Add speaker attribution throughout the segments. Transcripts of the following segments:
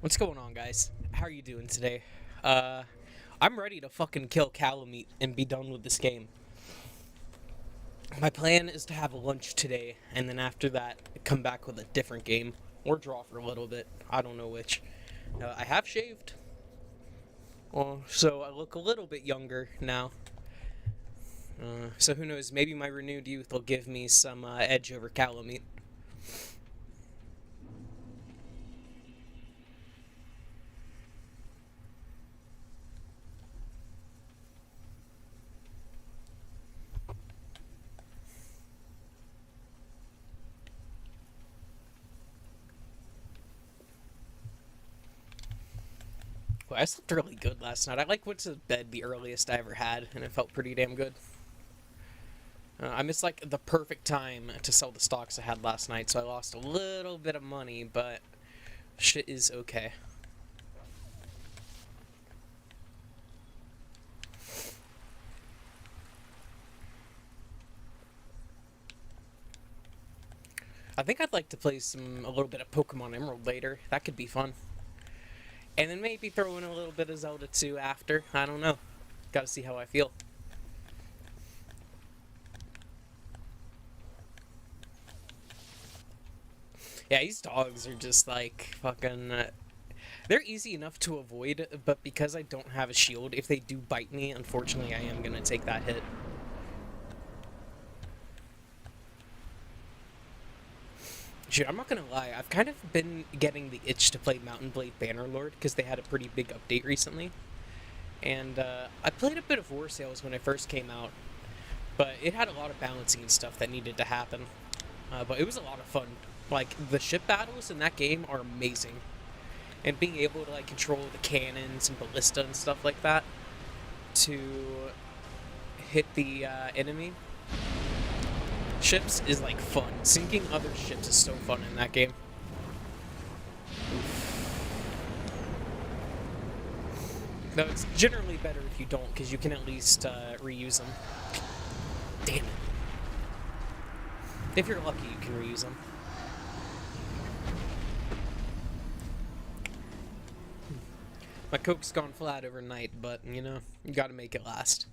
Speaker 1: What's going on, guys? How are you doing today? Uh, I'm ready to fucking kill Calamite and be done with this game. My plan is to have lunch today, and then after that, come back with a different game. Or draw for a little bit. I don't know which. I have shaved. So I look a little bit younger now. So who knows, maybe my renewed youth will give me some edge over Calamite. Well, I slept really good last night. I went to bed the earliest I ever had, and it felt pretty damn good. I missed the perfect time to sell the stocks I had last night, so I lost a little bit of money, but shit is okay. I think I'd like to play a little bit of Pokemon Emerald later. That could be fun. And then maybe throw in a little bit of Zelda 2 after. I don't know. Gotta see how I feel. Yeah, these dogs are just fucking. They're easy enough to avoid, but because I don't have a shield, if they do bite me, unfortunately, I am gonna take that hit. Dude, I'm not gonna lie, I've kind of been getting the itch to play Mountain Blade Bannerlord because they had a pretty big update recently. And I played a bit of War Sales when it first came out, but it had a lot of balancing and stuff that needed to happen. But it was a lot of fun. The ship battles in that game are amazing. And being able to control the cannons and ballista and stuff like that to hit the enemy ships is fun. Sinking other ships is so fun in that game. Though it's generally better if you don't, because you can at least reuse them. Damn it. If you're lucky, you can reuse them. My Coke's gone flat overnight, but, you gotta make it last.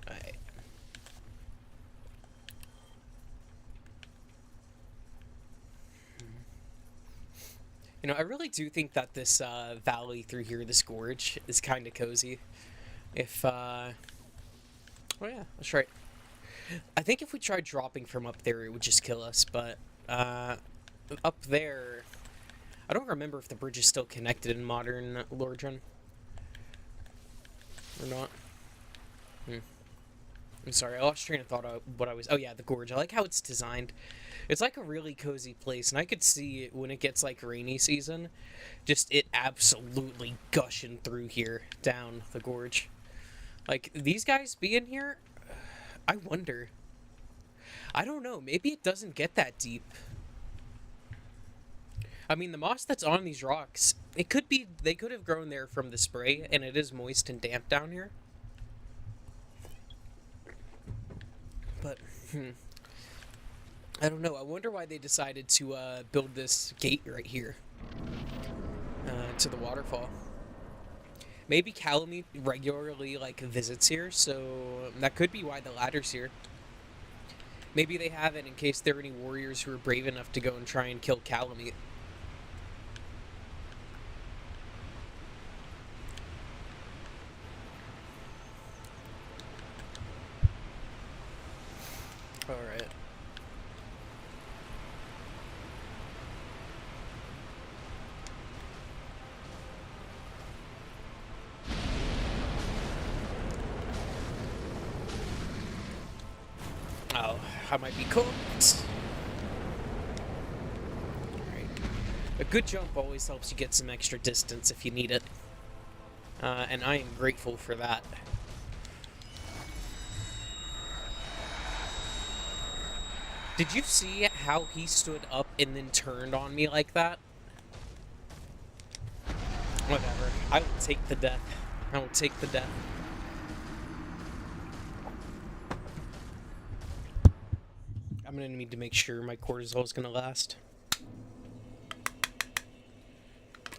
Speaker 1: Alright. I really do think that this valley through here, this gorge, is kind of cozy. If, oh yeah, that's right. I think if we tried dropping from up there, it would just kill us, but, up there, I don't remember if the bridge is still connected in modern Lordran. Or not. I'm sorry, I lost train of thought of what I was... Oh yeah, the gorge. I like how it's designed. It's a really cozy place, and I could see it when it gets rainy season. Just it absolutely gushing through here, down the gorge. These guys being here, I wonder. I don't know, maybe it doesn't get that deep. I mean, the moss that's on these rocks, it could be... They could have grown there from the spray, and it is moist and damp down here. But, I don't know. I wonder why they decided to build this gate right here to the waterfall. Maybe Calamite regularly visits here, so that could be why the ladder's here. Maybe they have it in case there are any warriors who are brave enough to go and try and kill Calamite. Alright. Oh, I might be cooked. Alright. A good jump always helps you get some extra distance if you need it. And I am grateful for that. Did you see how he stood up and then turned on me like that? Whatever. I will take the death. I will take the death. I'm gonna need to make sure my cortisol is gonna last.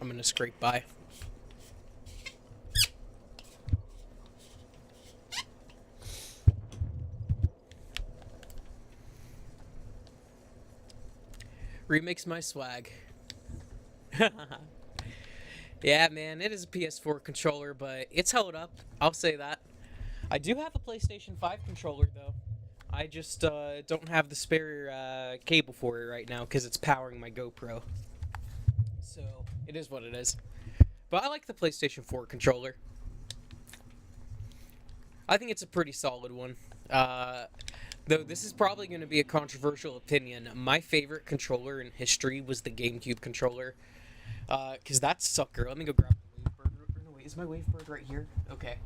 Speaker 1: I'm gonna scrape by. Remix my swag. Yeah, man, it is a PS4 controller, but it's held up. I'll say that. I do have a PlayStation 5 controller, though. I just don't have the spare cable for it right now because it's powering my GoPro. So, it is what it is. But I like the PlayStation 4 controller. I think it's a pretty solid one. Though this is probably going to be a controversial opinion. My favorite controller in history was the GameCube controller. Because that sucker. Let me go grab my Wavebird. No, wait, is my Wavebird right here? Okay.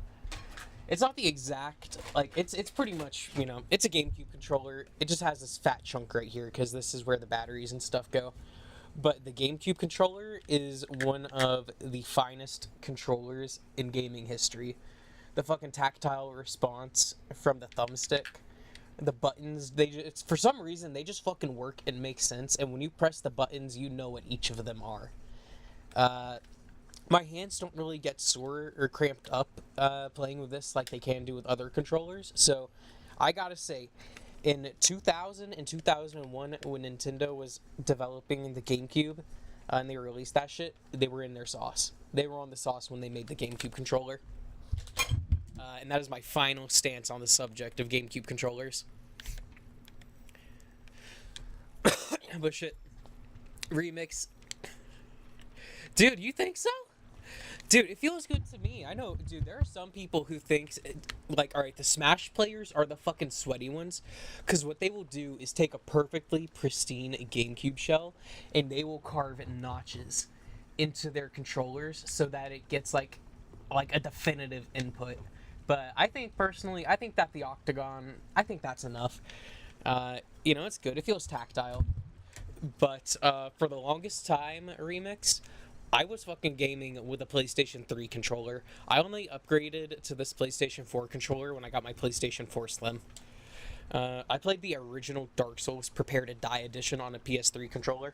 Speaker 1: It's not the exact, like, it's pretty much, you know, it's a GameCube controller. It just has this fat chunk right here because this is where the batteries and stuff go. But the GameCube controller is one of the finest controllers in gaming history. The fucking tactile response from the thumbstick, the buttons, for some reason, they just fucking work and make sense. And when you press the buttons, you know what each of them are. My hands don't really get sore or cramped up playing with this like they can do with other controllers. So I gotta say, in 2000 and 2001, when Nintendo was developing the GameCube and they released that shit, they were in their sauce. They were on the sauce when they made the GameCube controller. And that is my final stance on the subject of GameCube controllers. But shit. Remix. Dude, you think so? Dude, it feels good to me. I know, dude, there are some people who think, like, alright, the Smash players are the fucking sweaty ones. Because what they will do is take a perfectly pristine GameCube shell and they will carve notches into their controllers so that it gets, like a definitive input. But I think, personally, I think that the Octagon, I think that's enough. You know, it's good. It feels tactile. But for the longest time, Remix, I was fucking gaming with a PlayStation 3 controller. I only upgraded to this PlayStation 4 controller when I got my PlayStation 4 Slim. I played the original Dark Souls Prepare to Die edition on a PS3 controller.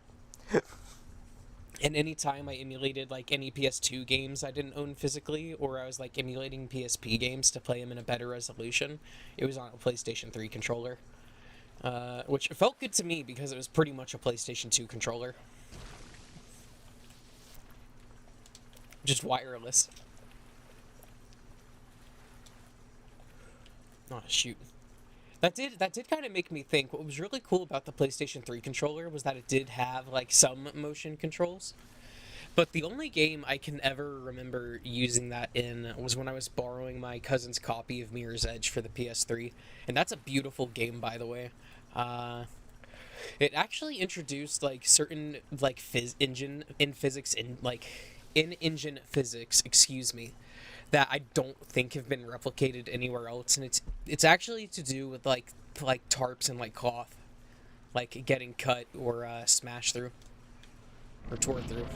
Speaker 1: And anytime I emulated, like, any PS2 games I didn't own physically, or I was, like, emulating PSP games to play them in a better resolution, it was on a PlayStation 3 controller. Which felt good to me because it was pretty much a PlayStation 2 controller. Just wireless. Oh, shoot. That did kind of make me think. What was really cool about the PlayStation 3 controller was that it did have, like, some motion controls. But the only game I can ever remember using that in was when I was borrowing my cousin's copy of Mirror's Edge for the PS3. And that's a beautiful game, by the way. It actually introduced, like, certain, like, in-engine physics, excuse me, that I don't think have been replicated anywhere else, and it's actually to do with like tarps and like cloth, like getting cut or smashed through or tore through.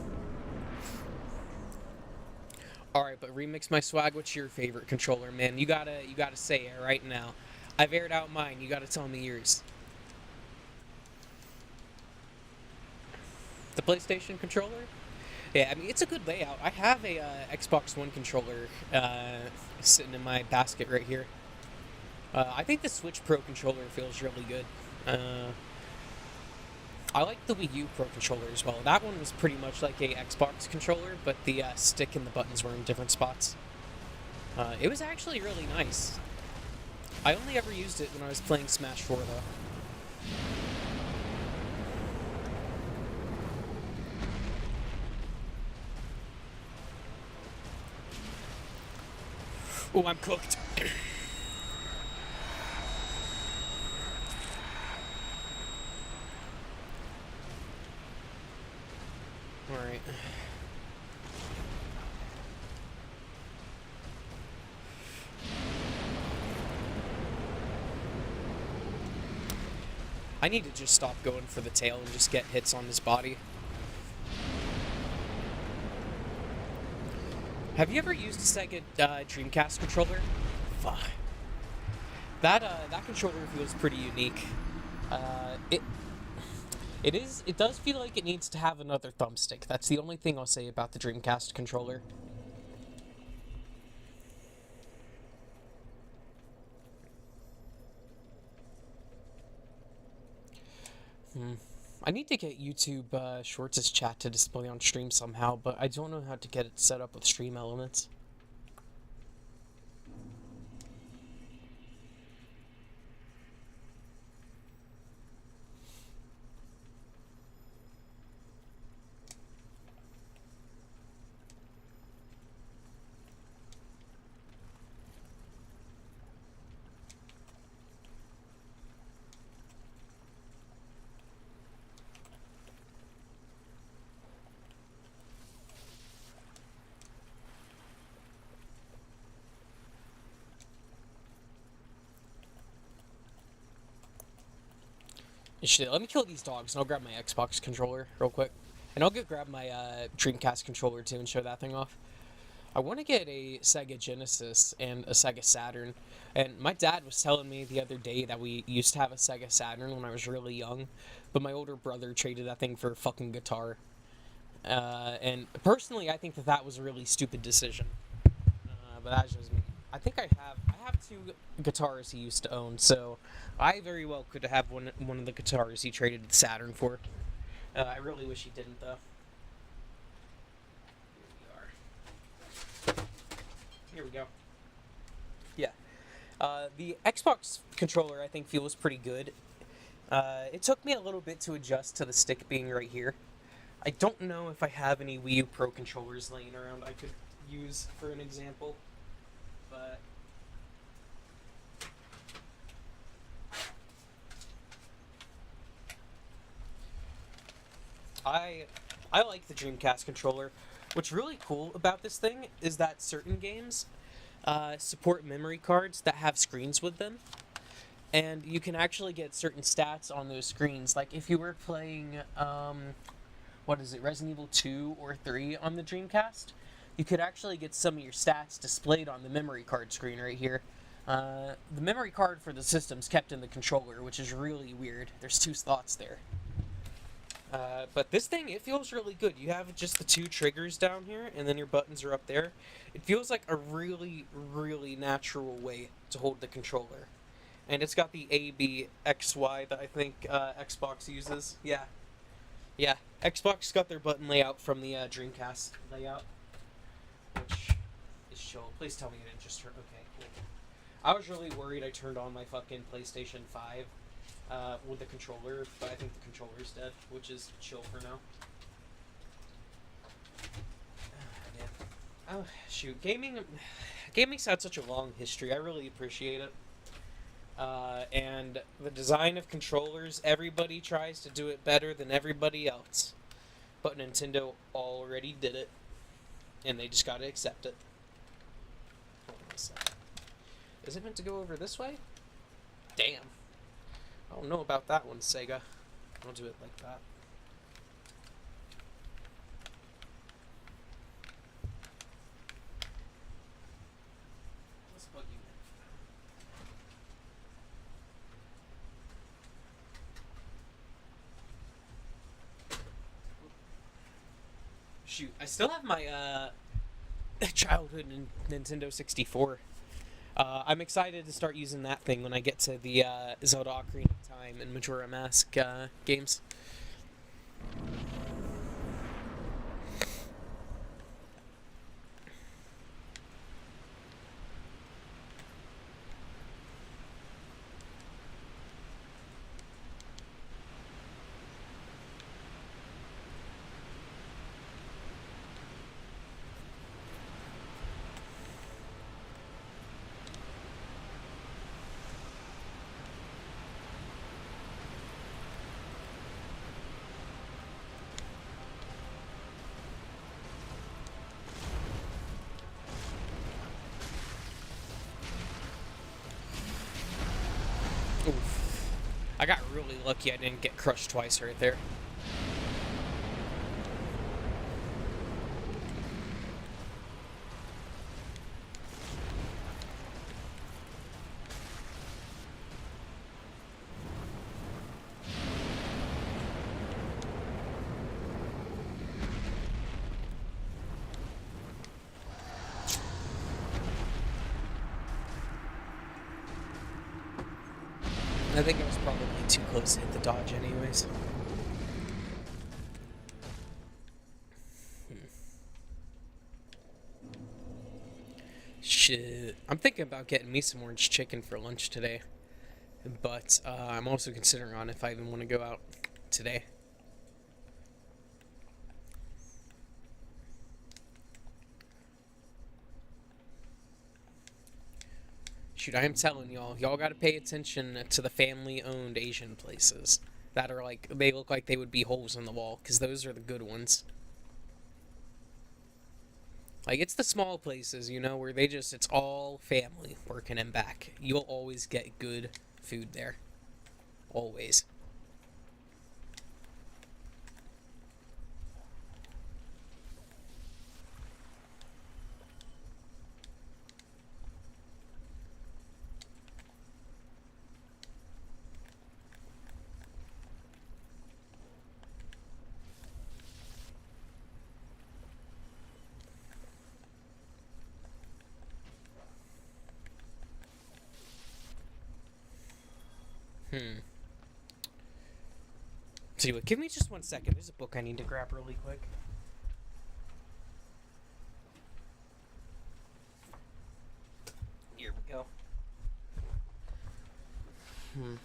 Speaker 1: All right, but Remix my swag. What's your favorite controller, man? You gotta say it right now. I've aired out mine. You gotta tell me yours. The PlayStation controller? Yeah, I mean, it's a good layout. I have a Xbox One controller sitting in my basket right here. I think the Switch Pro controller feels really good. I like the Wii U Pro controller as well. That one was pretty much like a Xbox controller, but the stick and the buttons were in different spots. It was actually really nice. I only ever used it when I was playing Smash 4, though. Oh, I'm cooked. Alright. I need to just stop going for the tail and just get hits on his body. Have you ever used a Sega Dreamcast controller? Fuck. That controller feels pretty unique. It it does feel like it needs to have another thumbstick. That's the only thing I'll say about the Dreamcast controller. I need to get YouTube Schwartz's chat to display on stream somehow, but I don't know how to get it set up with Stream Elements. Let me kill these dogs and I'll grab my Xbox controller real quick. And I'll grab my Dreamcast controller too and show that thing off. I want to get a Sega Genesis and a Sega Saturn. And my dad was telling me the other day that we used to have a Sega Saturn when I was really young. But my older brother traded that thing for a fucking guitar. And personally, I think that was a really stupid decision. But that's just me. I think I have two guitars he used to own, so I very well could have one of the guitars he traded the Saturn for. I really wish he didn't, though. Here we go. Yeah. The Xbox controller, I think, feels pretty good. It took me a little bit to adjust to the stick being right here. I don't know if I have any Wii U Pro controllers laying around I could use for an example. But I like the Dreamcast controller. What's really cool about this thing is that certain games support memory cards that have screens with them, and you can actually get certain stats on those screens. Like if you were playing what is it, Resident Evil 2 or 3 on the Dreamcast, you could actually get some of your stats displayed on the memory card screen right here. The memory card for the system's kept in the controller, which is really weird. There's 2 slots there. But this thing, it feels really good. You have just the 2 triggers down here, and then your buttons are up there. It feels like a really, really natural way to hold the controller. And it's got the A, B, X, Y that I think Xbox uses. Yeah. Yeah, Xbox got their button layout from the Dreamcast layout. Which is chill. Please tell me you didn't just turn... Okay, cool. I was really worried I turned on my fucking PlayStation 5 with the controller, but I think the controller's dead, which is chill for now. Oh, shoot. Gaming's had such a long history. I really appreciate it. And the design of controllers, everybody tries to do it better than everybody else. But Nintendo already did it. And they just gotta accept it. Hold on a second. Is it meant to go over this way? Damn. I don't know about that one, Sega. I'll do it like that. Let's plug you in. Shoot, I still have my childhood Nintendo 64. I'm excited to start using that thing when I get to the Zelda Ocarina of Time and Majora Mask games. I got really lucky I didn't get crushed twice right there. I think I was probably too close to hit the dodge anyways. Shit. I'm thinking about getting me some orange chicken for lunch today. But I'm also considering on if I even want to go out today. Shoot, I am telling y'all gotta pay attention to the family-owned Asian places that are like, they look like they would be holes in the wall, because those are the good ones. Like, it's the small places, where it's all family working and back. You'll always get good food there. Always. Hmm. See what? Give me just 1 second. There's a book I need to grab really quick. Here we go. Hmm.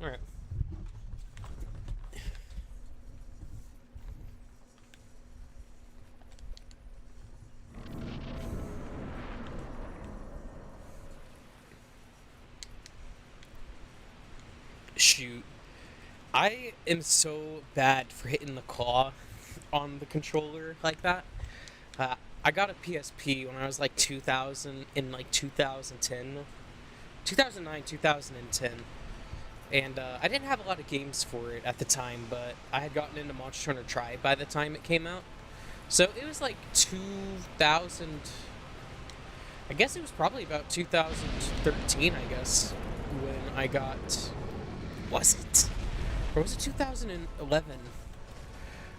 Speaker 1: All right. Shoot. I am so bad for hitting the claw on the controller like that. Uh, I got a PSP when I was like 2000 in like 2010, 2009, 2010, and I didn't have a lot of games for it at the time, but I had gotten into Monster Hunter Tribe by the time it came out. So it was like 2000. I guess it was probably about 2013. I guess when I got. Was it? Or was it 2011?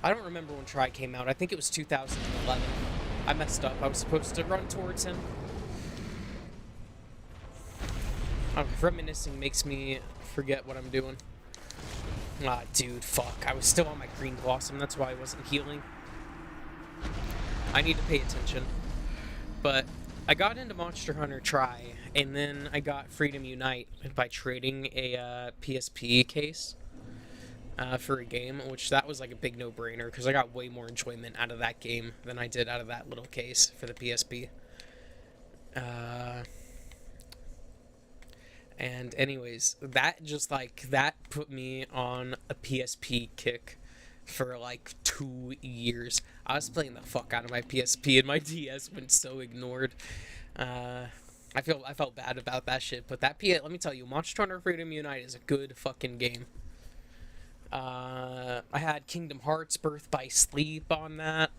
Speaker 1: I don't remember when Try came out. I think it was 2011. I messed up. I was supposed to run towards him. Reminiscing makes me forget what I'm doing. Ah, dude, fuck. I was still on my Green Blossom. That's why I wasn't healing. I need to pay attention. But I got into Monster Hunter Try, and then I got Freedom Unite by trading a PSP case. For a game, which that was like a big no-brainer because I got way more enjoyment out of that game than I did out of that little case for the PSP. And anyways, that put me on a PSP kick for like 2 years. I was playing the fuck out of my PSP and my DS went so ignored. I felt bad about that shit, but let me tell you, Monster Hunter Freedom Unite is a good fucking game. I had Kingdom Hearts Birth by Sleep on that.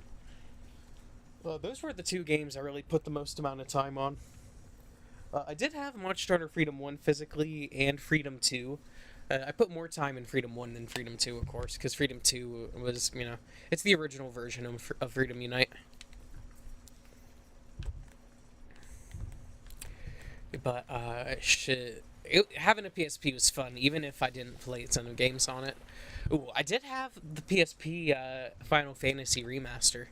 Speaker 1: Well, those were the two games I really put the most amount of time on. I did have Monster Hunter Freedom 1 physically and Freedom 2. I put more time in Freedom 1 than Freedom 2, of course, because Freedom 2 was, it's the original version of Freedom Unite. But, shit. Having a PSP was fun, even if I didn't play a ton of games on it. Ooh, I did have the PSP Final Fantasy Remaster.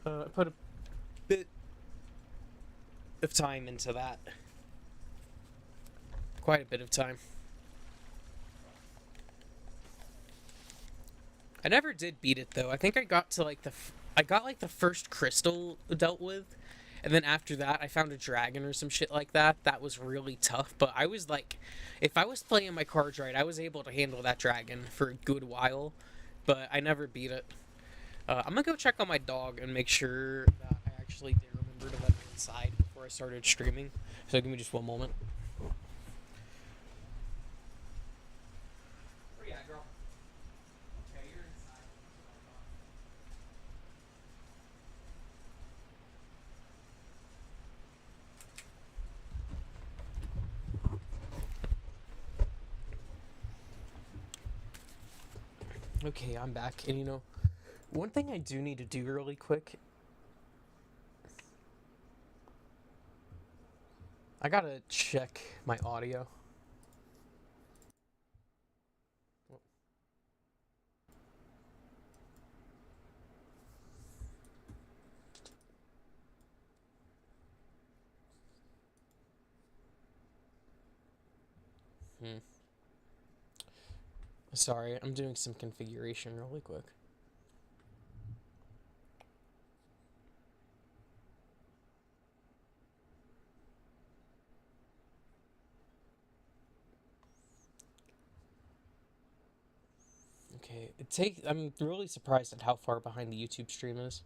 Speaker 1: I put a bit of time into that. Quite a bit of time. I never did beat it though. I think I got to like I got like the first crystal dealt with, and then after that I found a dragon or some shit like that. That was really tough, but I was like, if I was playing my cards right, I was able to handle that dragon for a good while, but I never beat it. I'm gonna go check on my dog and make sure that I actually did remember to let him inside before I started streaming. So give me just one moment. Where you at, girl? Okay, you're inside. Okay, I'm back. And one thing I do need to do really quick, I gotta check my audio. Hmm. Sorry, I'm doing some configuration really quick. Okay, I'm really surprised at how far behind the YouTube stream is.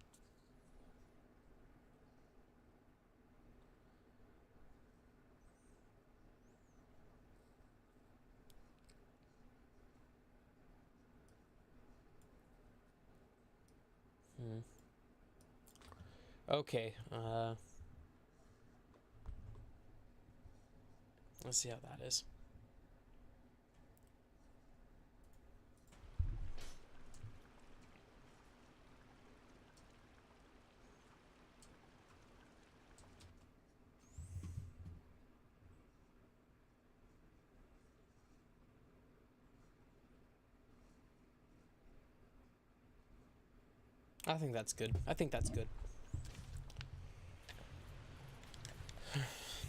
Speaker 1: Hmm. Okay, let's see how that is. I think that's good. I think that's good.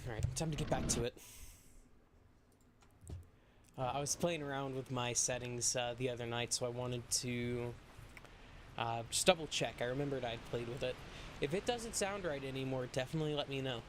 Speaker 1: Alright, time to get back to it. I was playing around with my settings the other night, so I wanted to just double check. I remembered I'd played with it. If it doesn't sound right anymore, definitely let me know.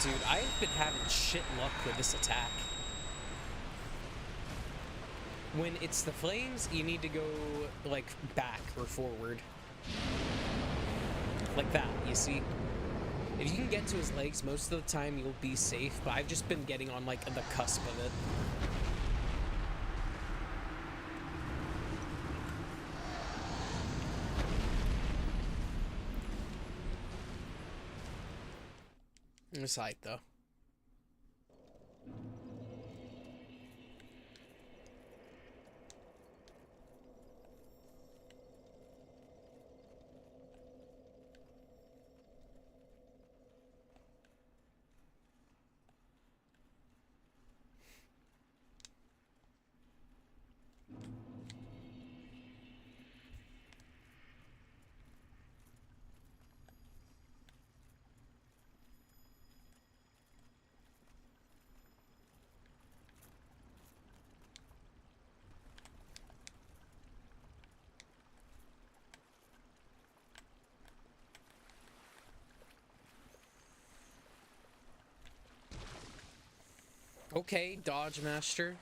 Speaker 1: Dude, I've been having shit luck with this attack. When it's the flames, you need to go, like, back or forward. Like that, you see? If you can get to his legs, most of the time you'll be safe, but I've just been getting on, like, the cusp of it. Aside, though. Okay, Dodge Master.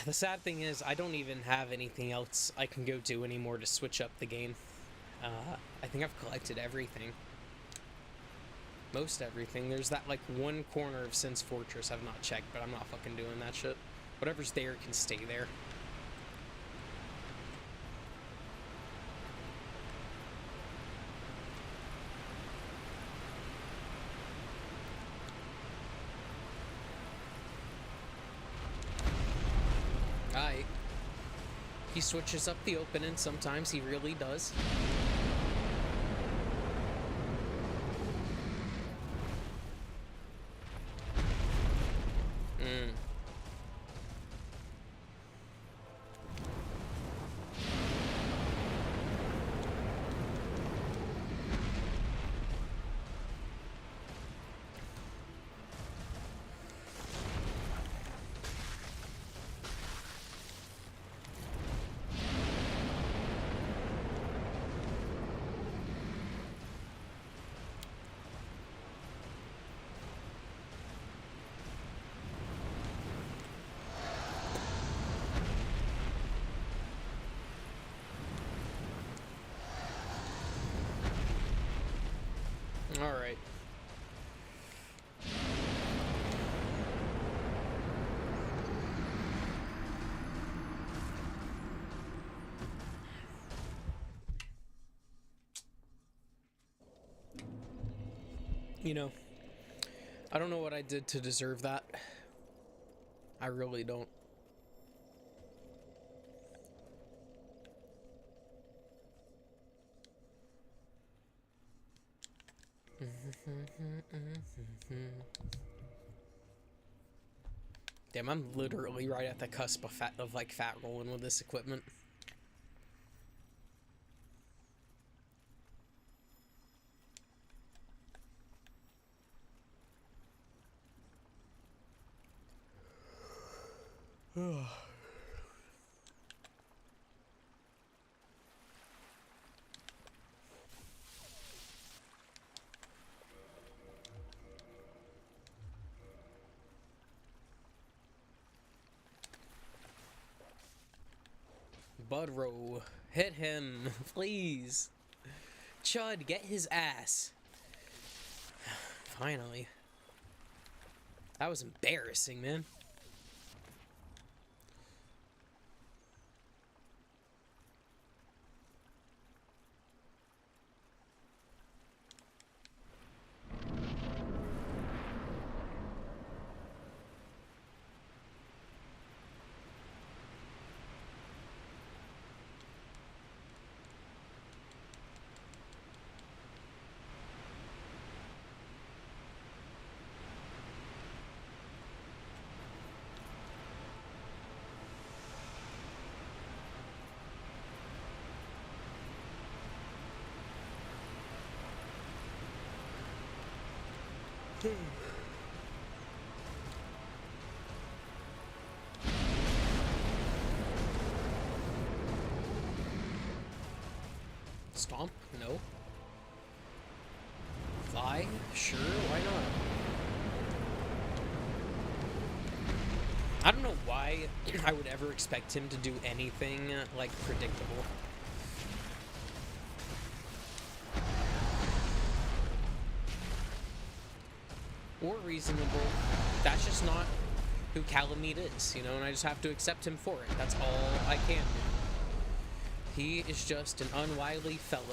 Speaker 1: The sad thing is, I don't even have anything else I can go do anymore to switch up the game. I think I've collected everything. Most everything. There's that, like, one corner of Sin's Fortress I've not checked, but I'm not fucking doing that shit. Whatever's there can stay there. Alright. He switches up the opening sometimes, he really does. Alright. You know, I don't know what I did to deserve that. I really don't. Damn, I'm literally right at the cusp of fat rolling with this equipment. Budrow, hit him, please. Chud, get his ass. Finally. That was embarrassing, man. Stomp? No. Fly? Sure, why not? I don't know why I would ever expect him to do anything, like, predictable. Or reasonable. That's just not who Kalameet is, you know, and I just have to accept him for it. That's all I can do. He is just an unwily fellow.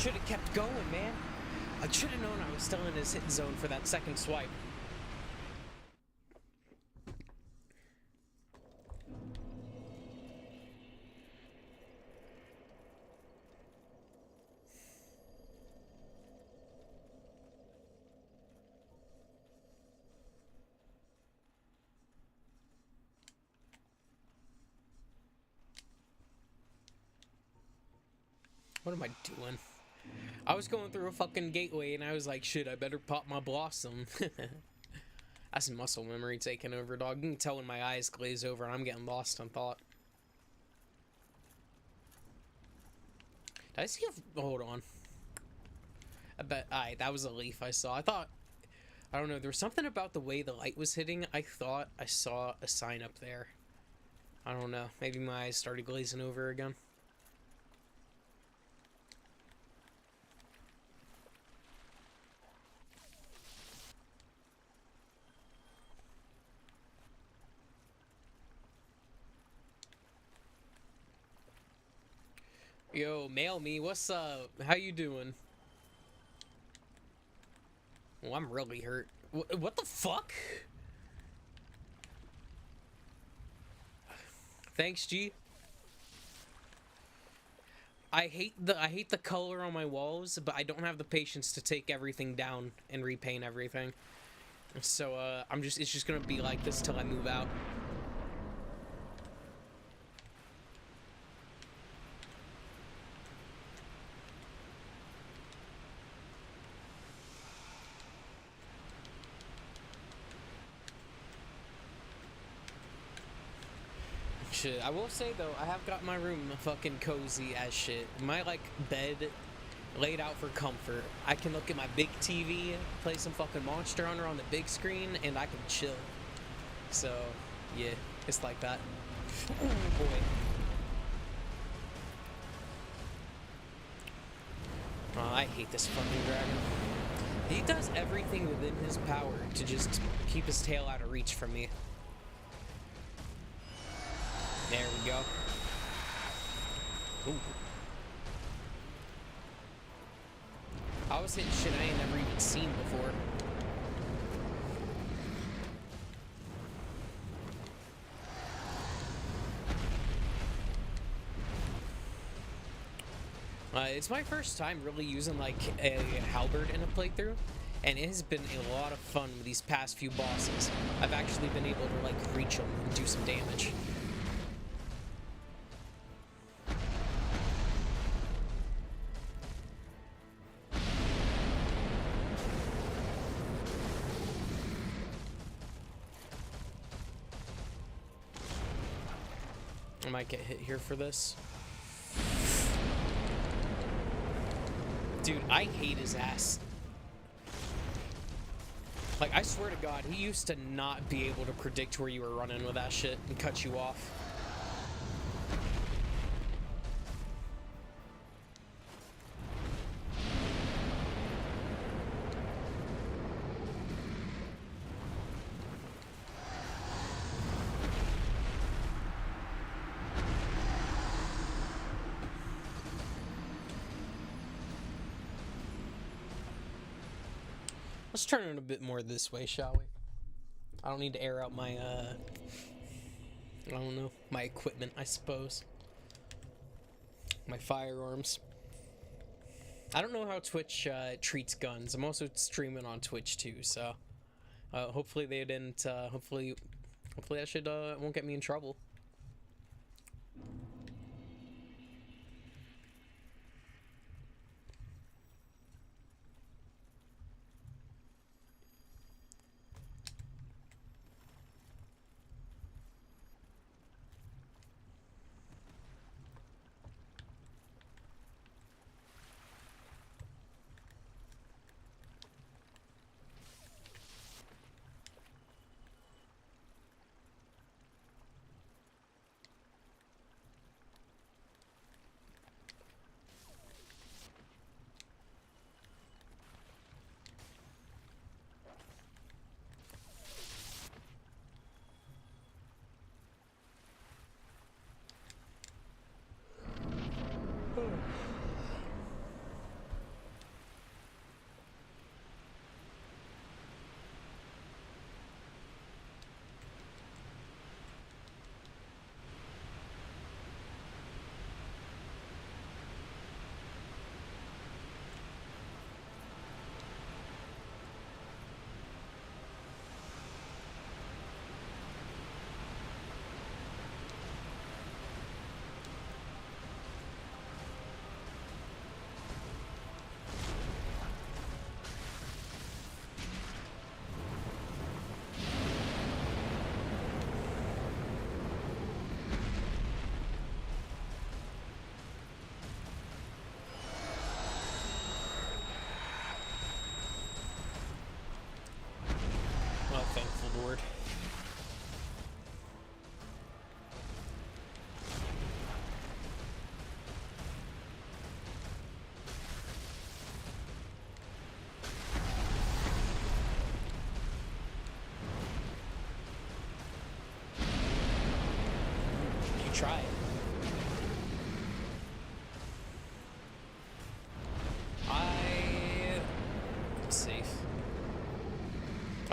Speaker 1: should have kept going, man. I should have known I was still in his hit zone for that second swipe. What am I doing? I was going through a fucking gateway and I was like, shit, I better pop my blossom. That's muscle memory taking over, dog. You can tell when my eyes glaze over and I'm getting lost in thought. Did I see a... Hold on. I bet... that was a leaf I saw. I thought... I don't know, there was something about the way the light was hitting. I thought I saw a sign up there. I don't know. Maybe my eyes started glazing over again. Yo, mail me. What's up? How you doing? Oh, I'm really hurt. What the fuck? Thanks, G. I hate the color on my walls, but I don't have the patience to take everything down and repaint everything. So it's just gonna be like this till I move out. Shit, I will say though, I have got my room fucking cozy as shit. My like bed laid out for comfort. I can look at my big TV, play some fucking Monster Hunter on the big screen, and I can chill. So, yeah, it's like that. Oh boy. Oh, I hate this fucking dragon. He does everything within his power to just keep his tail out of reach from me. There we go. Ooh. I was hitting shit I ain't never even seen before. It's my first time really using like a halberd in a playthrough, and it has been a lot of fun with these past few bosses. I've actually been able to like reach them and do some damage. I might get hit here for this. Dude, I hate his ass. Like, I swear to God, he used to not be able to predict where you were running with that shit and cut you off. Let's turn it a bit more this way, shall we? I don't need to air out my, I don't know, my equipment, I suppose. My firearms. I don't know how Twitch treats guns. I'm also streaming on Twitch too, so hopefully they didn't, hopefully that shit won't get me in trouble.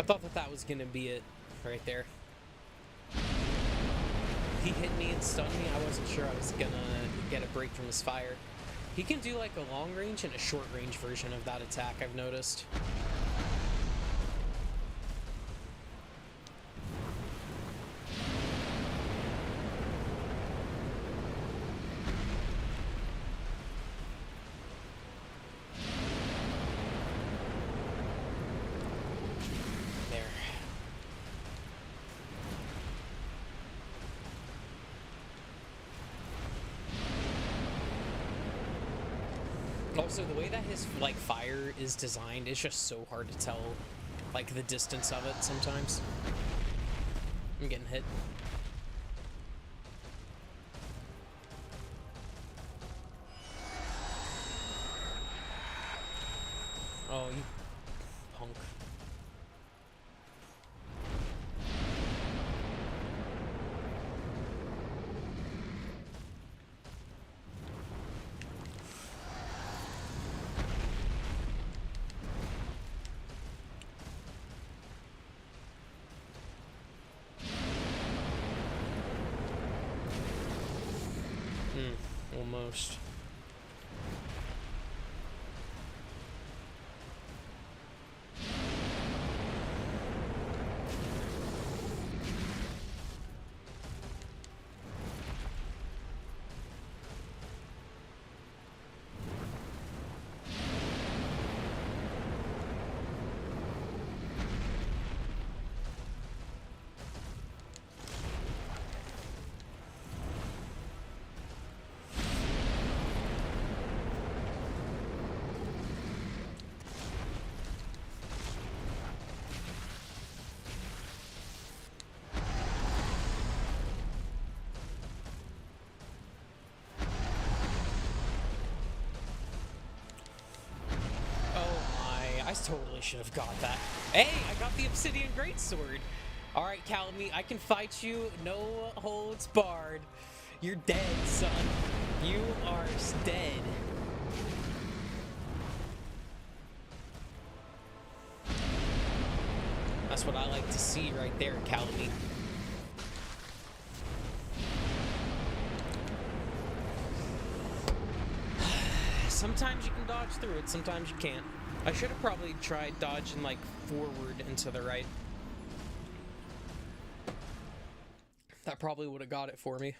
Speaker 1: I thought that that was gonna be it right there. He hit me and stunned me. I wasn't sure I was gonna get a break from his fire. He can do like a long range and a short range version of that attack, I've noticed. Also, the way that his like fire is designed is just so hard to tell, like the distance of it sometimes. I'm getting hit. Oh, you punk. Almost. I totally should have got that. Hey, I got the Obsidian Greatsword. Alright, Calamy, I can fight you. No holds barred. You're dead, son. You are dead. That's what I like to see right there, Calamy. Sometimes you can dodge through it, sometimes you can't. I should have probably tried dodging, like, forward and to the right. That probably would have got it for me.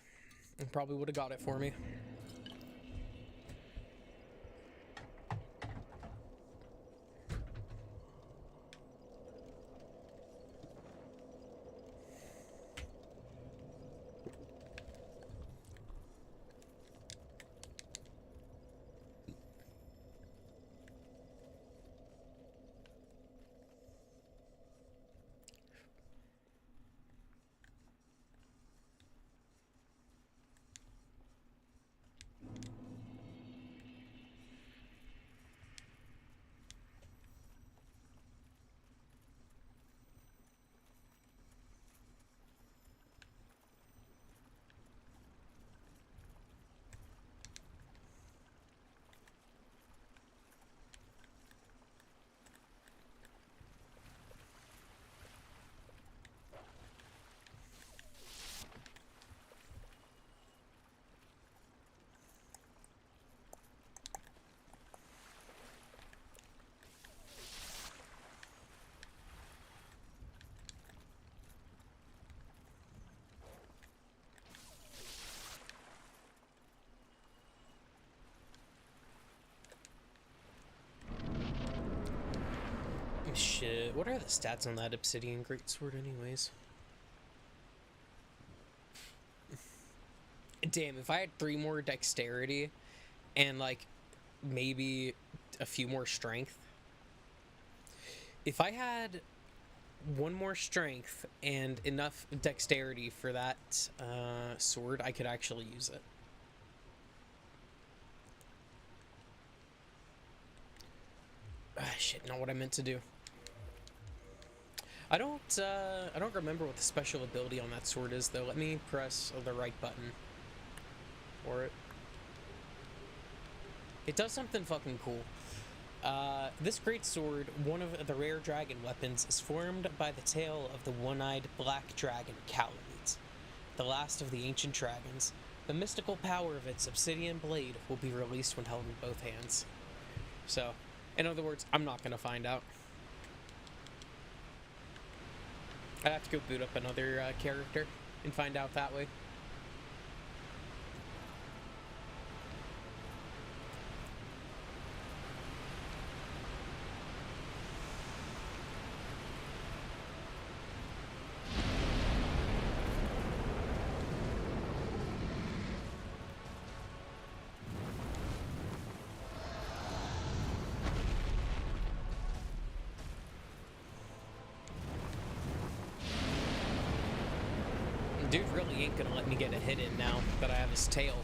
Speaker 1: Shit, what are the stats on that Obsidian Greatsword anyways? Damn, if I had 3 more dexterity and, like, maybe a few more strength. If I had 1 more strength and enough dexterity for that sword, I could actually use it. Shit, not what I meant to do. I don't remember what the special ability on that sword is, though. Let me press the right button for it. It does something fucking cool. This great sword, one of the rare dragon weapons, is formed by the tail of the one-eyed black dragon Calamite, the last of the ancient dragons. The mystical power of its obsidian blade will be released when held in both hands. So, in other words, I'm not going to find out. I have to go boot up another character and find out that way. Dude really ain't gonna let me get a hit in now that I have his tail.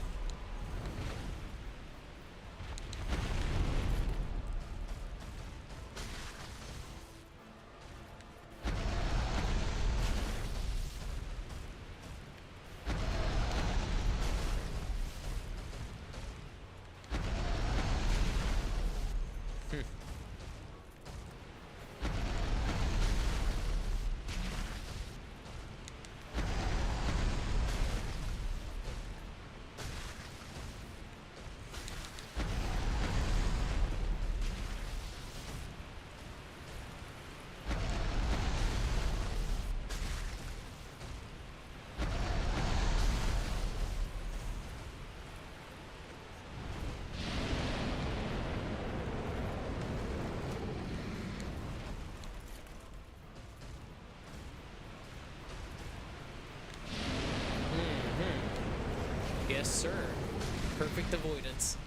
Speaker 1: Yes, sir. Perfect avoidance.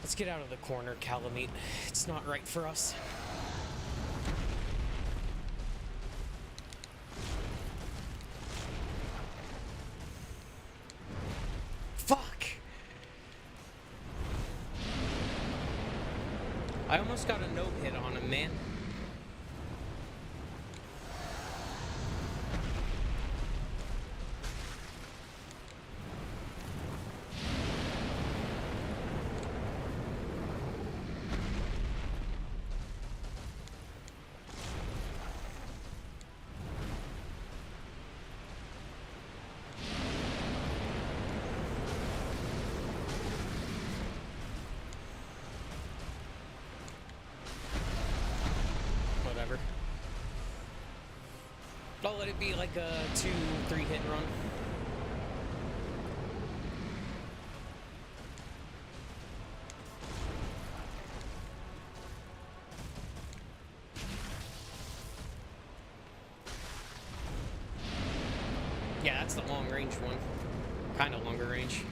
Speaker 1: Let's get out of the corner, Calamite. It's not right for us. Fuck! I almost got a no-hit on him, man. Whatever. I'll let it be like a 2-3 hit run. Yeah, that's the long range one. Kind of longer range.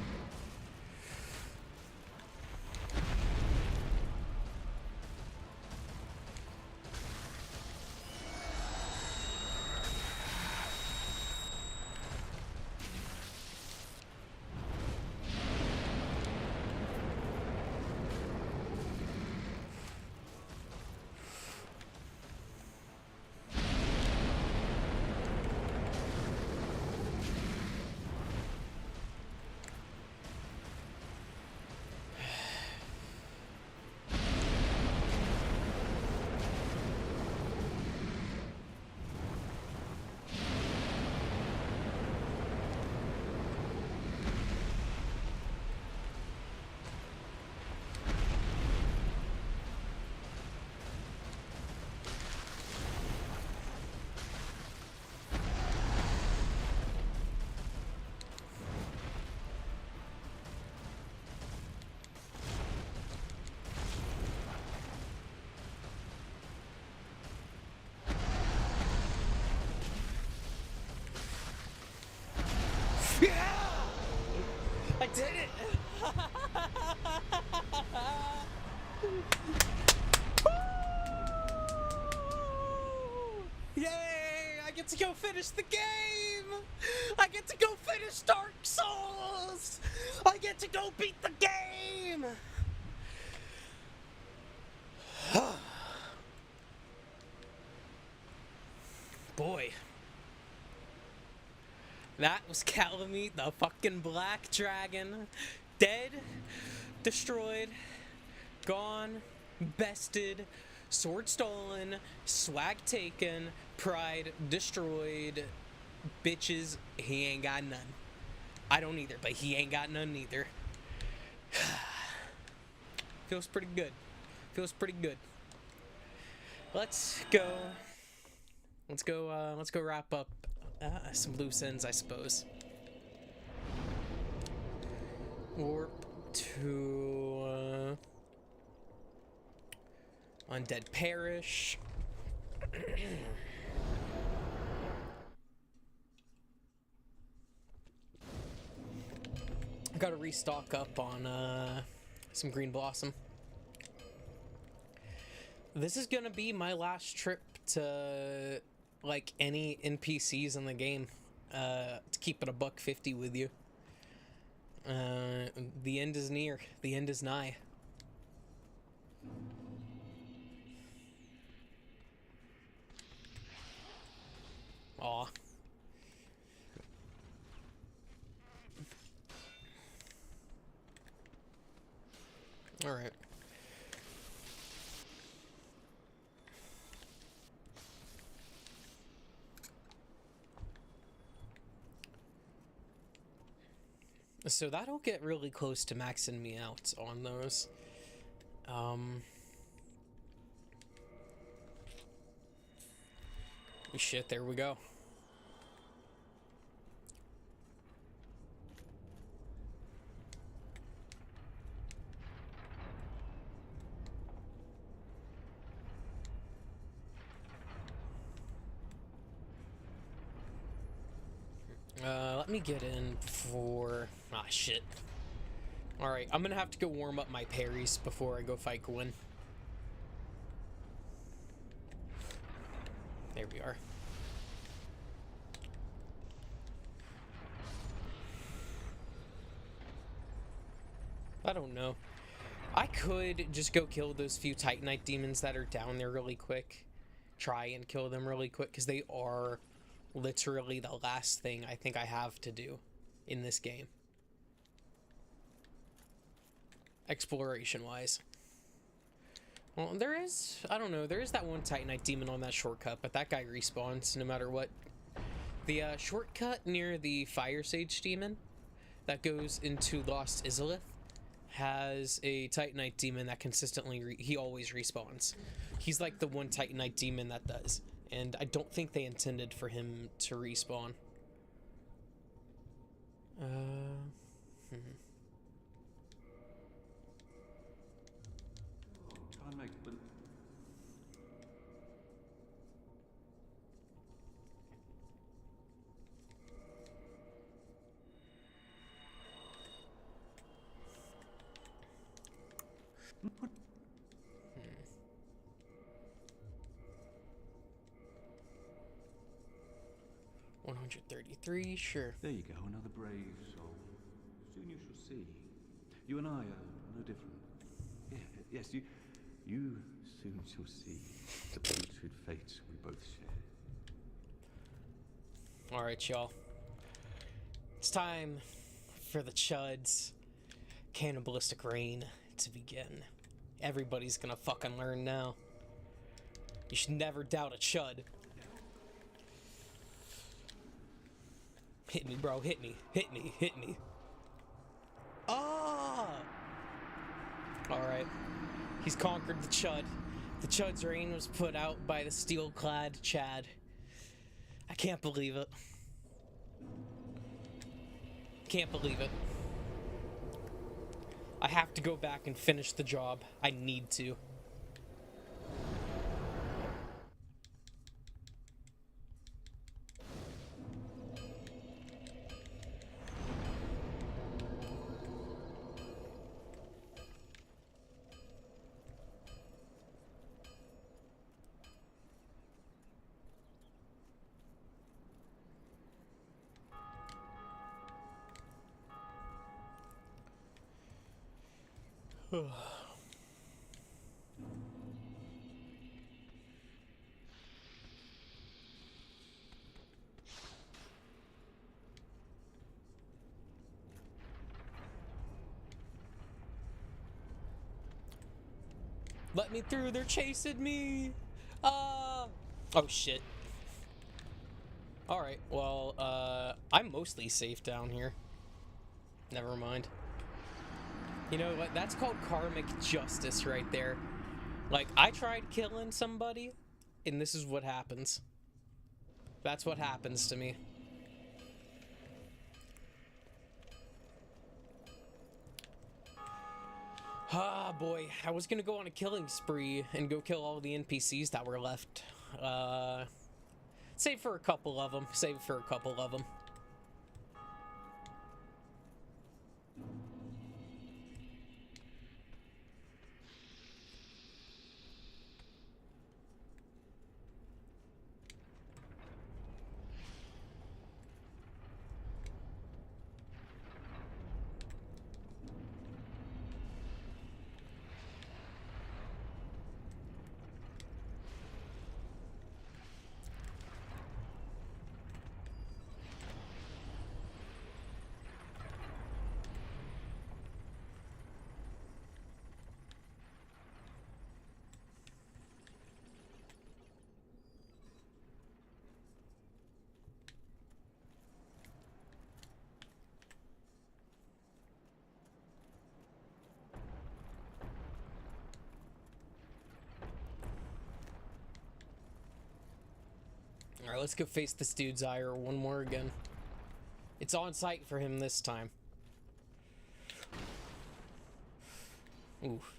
Speaker 1: did it! Yay! I get to go finish the game! I get to go finish Dark Souls! I get to go beat the game! Boy. That was Calamite, the fucking Black Dragon. Dead, destroyed, gone, bested, sword stolen, swag taken, pride destroyed, bitches, he ain't got none. I don't either, but he ain't got none either. Feels pretty good. Feels pretty good. Let's go wrap up some loose ends, I suppose. Warp to Undead Parish. I gotta restock up on some Green Blossom. This is gonna be my last trip to like any NPCs in the game, to keep it $150 with you. The end is near. The end is nigh. Aw. Alright. So that'll get really close to maxing me out on those. Shit, there we go. Let me get in for... Ah, shit. Alright, I'm gonna have to go warm up my parries before I go fight Gwyn. There we are. I don't know. I could just go kill those few Titanite demons that are down there really quick. Try and kill them really quick, because they are literally the last thing I think I have to do in this game. Exploration-wise. Well, there is, I don't know, there is that one Titanite demon on that shortcut, but that guy respawns no matter what. The shortcut near the Fire Sage demon that goes into Lost Izalith has a Titanite demon that consistently, he always respawns. He's like the one Titanite demon that does. And I don't think they intended for him to respawn.
Speaker 2: Try and make but
Speaker 1: 133, sure.
Speaker 2: there you go, another brave soul. Soon you shall see. You and I are no different. Yeah, yes, you soon shall see the putrid fates we both share.
Speaker 1: Alright, y'all. It's time for the Chud's cannibalistic reign to begin. Everybody's gonna fucking learn now. You should never doubt a Chud. Hit me, bro. Hit me. Hit me. Hit me. Ah! Alright. He's conquered the Chud. The Chud's reign was put out by the steel-clad Chad. I can't believe it. Can't believe it. I have to go back and finish the job. I need to. Let me through, they're chasing me! Oh shit. Alright, well, I'm mostly safe down here. Never mind. You know what? That's called karmic justice right there. Like, I tried killing somebody, and this is what happens. That's what happens to me. Ah, boy. I was gonna go on a killing spree and go kill all the NPCs that were left. Save for a couple of them. Save for a couple of them. Alright, let's go face this dude's ire one more again. It's on sight for him this time. Oof.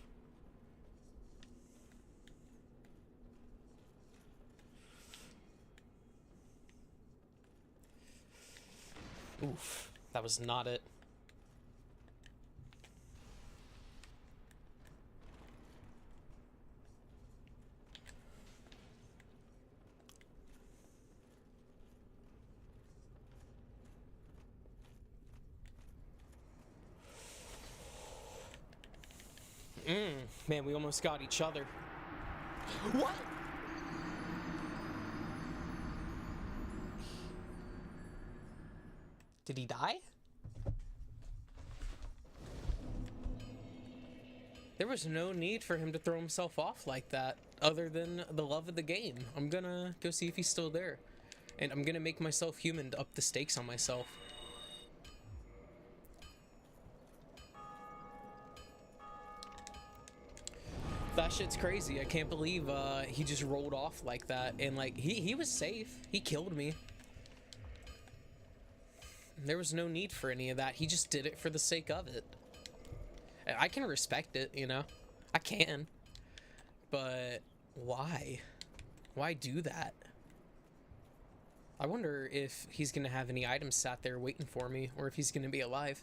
Speaker 1: Oof. That was not it. Man, we almost got each other. What? Did he die? There was no need for him to throw himself off like that, other than the love of the game. I'm gonna go see if he's still there. And I'm gonna make myself human to up the stakes on myself. That shit's crazy. I can't believe he just rolled off like that. And like he was safe. He killed me. There was no need for any of that. He just did it for the sake of it. I can respect it, you know. I can. But why? Why do that? I wonder if he's gonna have any items sat there waiting for me, or if he's gonna be alive.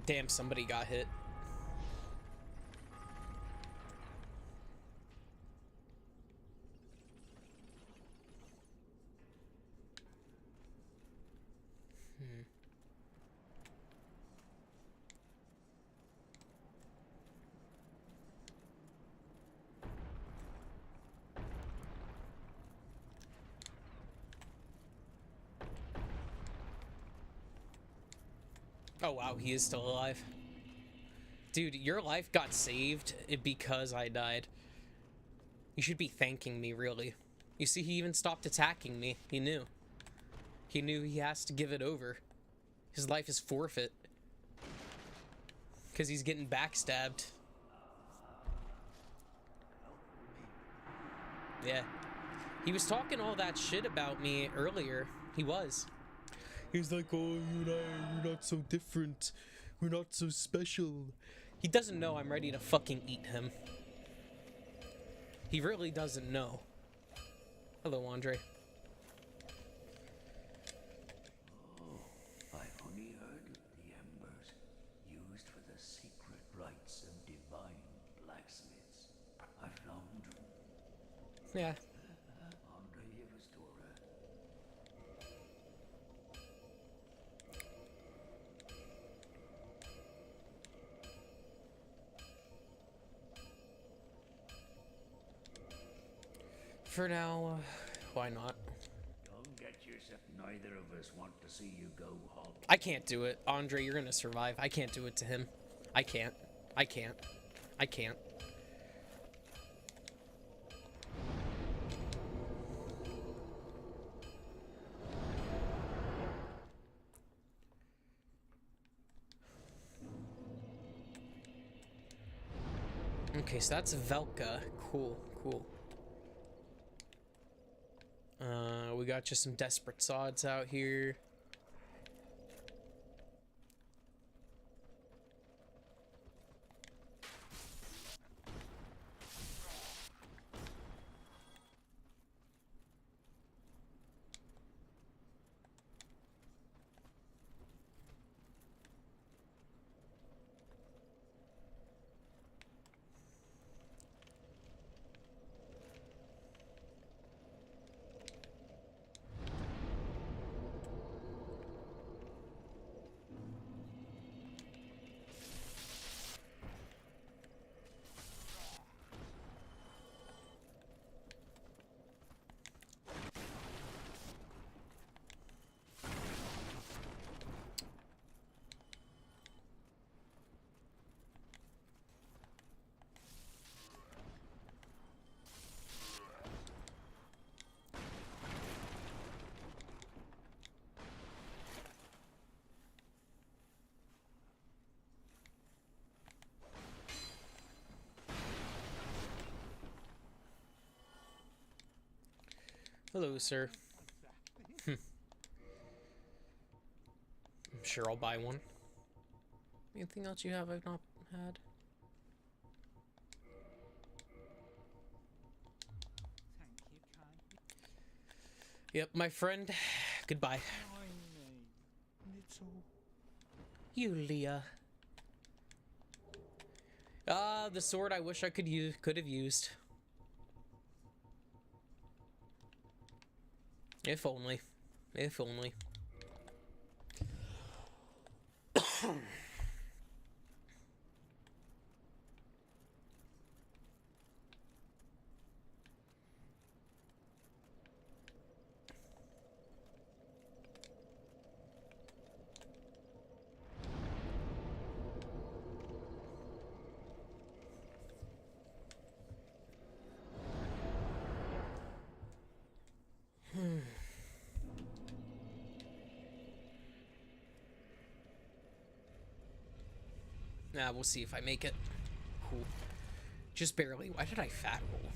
Speaker 1: Damn, somebody got hit. Oh wow, he is still alive. Dude, your life got saved because I died. You should be thanking me, really. You see, he even stopped attacking me. He knew. He knew he has to give it over. His life is forfeit. Because he's getting backstabbed. Yeah. He was talking all that shit about me earlier. He was. He's like, oh, you and I, we're not so different. We're not so special. He doesn't know I'm ready to fucking eat him. He really doesn't know. Hello, Andre.
Speaker 3: Oh, I only heard of the embers used for the secret rites of divine blacksmiths. I found them.
Speaker 1: Yeah.
Speaker 3: Andre Evastora.
Speaker 1: For now, why not?
Speaker 3: Don't get yourself. Neither of us want to see you go hog.
Speaker 1: I can't do it. Andre, you're gonna survive. I can't do it to him. I can't. I can't. I can't. Okay, so that's Velka. Cool, cool. We got just some desperate sods out here. Hello, sir. I'm sure I'll buy one. Anything else you have I've not had? Yep, my friend. Goodbye. Yulia. Ah, the sword I wish I could have used. If only. If only. Nah, we'll see if I make it. Cool. Just barely. Why did I fat roll?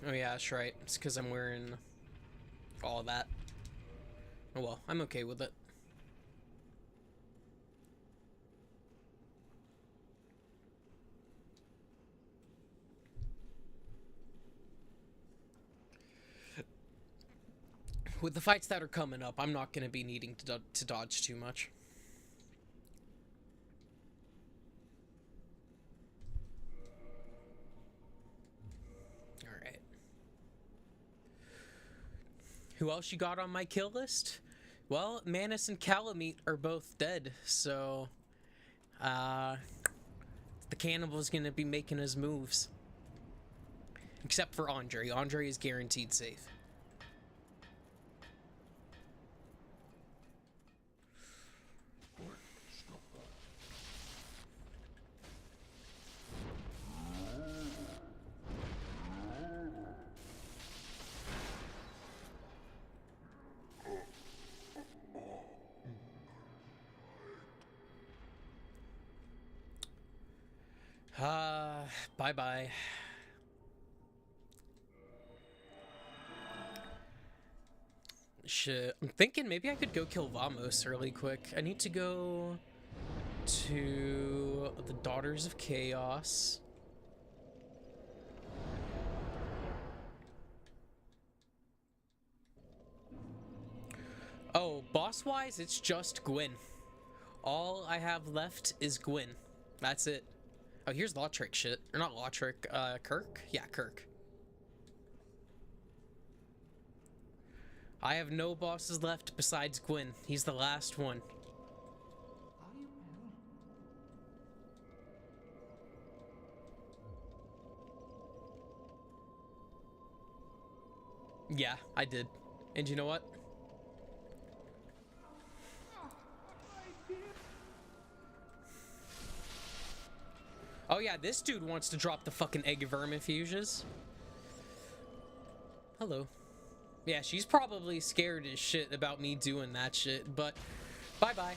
Speaker 1: Oh yeah, that's right. It's because I'm wearing all of that. Oh well, I'm okay with it. With the fights that are coming up, I'm not going to be needing to dodge too much. Alright. Who else you got on my kill list? Well, Manus and Calamite are both dead, so... the cannibal's going to be making his moves. Except for Andre. Andre is guaranteed safe. Bye-bye. Shit. I'm thinking maybe I could go kill Vamos really quick. I need to go to the Daughters of Chaos. Oh, boss-wise, it's just Gwyn. All I have left is Gwyn. That's it. Oh, here's Lautrec shit. Or not Lautrec, Kirk? Yeah, Kirk. I have no bosses left besides Gwyn. He's the last one.
Speaker 3: Are you well?
Speaker 1: Yeah, I did. And you know what? Oh yeah, this dude wants to drop the fucking egg vermifuges. Hello. Yeah, she's probably scared as shit about me doing that shit, but bye-bye.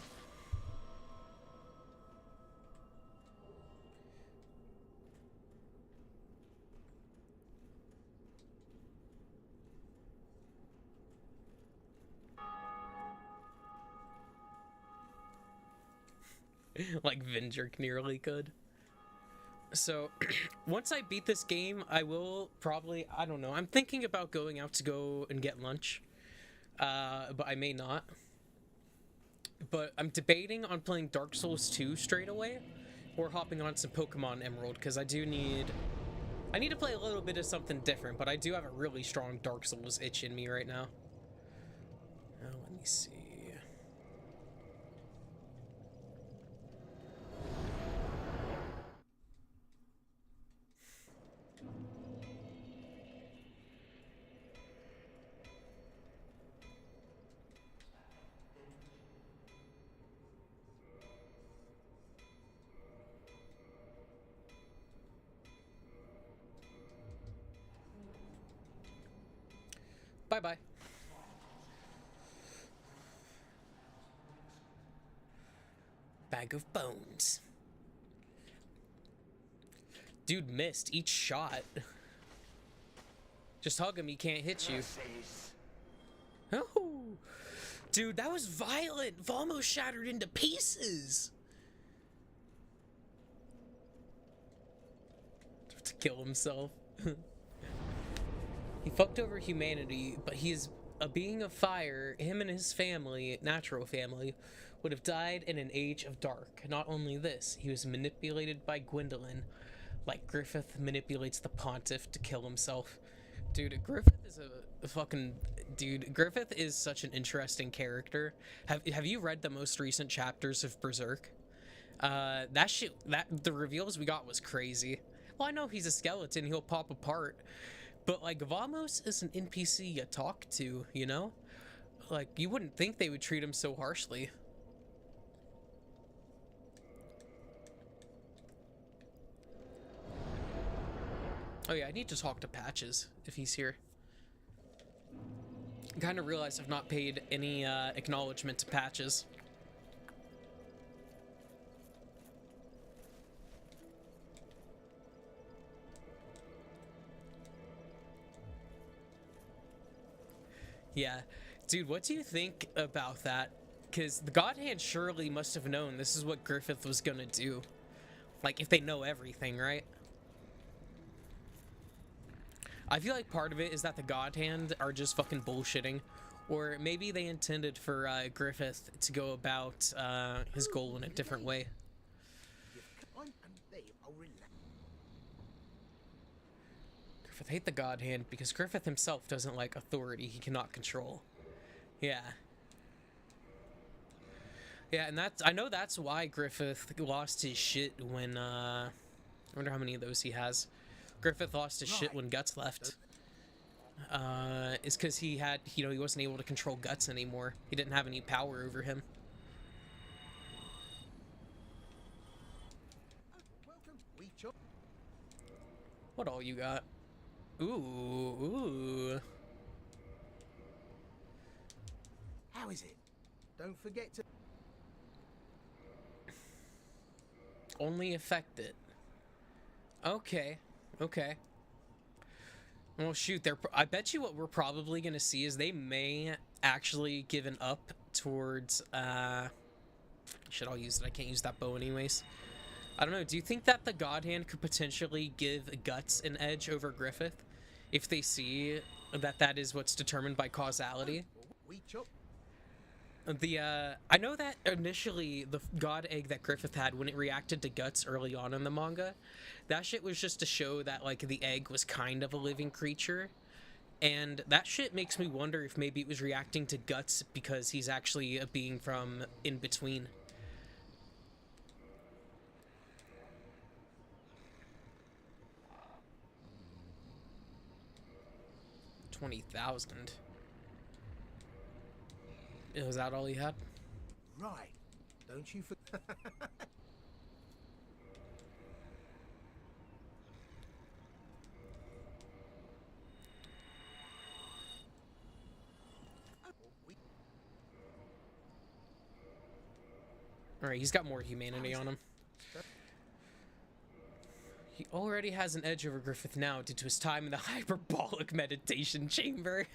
Speaker 1: Like Vindrick nearly could. So, once I beat this game, I will probably, I don't know, I'm thinking about going out to go and get lunch, but I may not. But I'm debating on playing Dark Souls 2 straight away, or hopping on some Pokemon Emerald, because I need to play a little bit of something different, but I do have a really strong Dark Souls itch in me right now. Let me see. Bye-bye. Bag of bones. Dude missed each shot. Just hug him, he can't hit you. Oh, dude, that was violent. Valmo shattered into pieces. To kill himself. He fucked over humanity, but he is a being of fire. Him and his family, natural family, would have died in an age of dark. Not only this, he was manipulated by Gwendolyn, like Griffith manipulates the Pontiff to kill himself. Dude, Griffith is a fucking... Dude, Griffith is such an interesting character. Have you read the most recent chapters of Berserk? That shit, the reveals we got was crazy. Well, I know he's a skeleton, he'll pop apart. But, like, Vamos is an NPC you talk to, you know? Like, you wouldn't think they would treat him so harshly. Oh yeah, I need to talk to Patches, if he's here. I kind of realized I've not paid any acknowledgement to Patches. Yeah. Dude, what do you think about that? Because the God Hand surely must have known this is what Griffith was gonna do. Like, if they know everything, right? I feel like part of it is that the God Hand are just fucking bullshitting. Or maybe they intended for Griffith to go about his goal in a different way. Griffith hate the God Hand because Griffith himself doesn't like authority he cannot control. Yeah. Yeah, and that's, I know that's why Griffith lost his shit when, I wonder how many of those he has. Griffith lost his shit when Guts left. Is because he had, you know, he wasn't able to control Guts anymore. He didn't have any power over him. What all you got? Ooh.
Speaker 4: How is it? Don't forget to...
Speaker 1: Only affect it. Okay. Okay. Well, shoot, I bet you what we're probably going to see is they may actually give an up towards, Should all use it. I can't use that bow anyways. I don't know. Do you think that the God Hand could potentially give Guts an edge over Griffith if they see that that is what's determined by causality?
Speaker 4: We chop.
Speaker 1: I know that initially the God Egg that Griffith had when it reacted to Guts early on in the manga, that shit was just to show that like the egg was kind of a living creature. And that shit makes me wonder if maybe it was reacting to Guts because he's actually a being from in between. 20,000. Was that all he had?
Speaker 4: Right. Don't you forget.
Speaker 1: Alright, he's got more humanity on him. He already has an edge over Griffith now due to his time in the hyperbolic meditation chamber.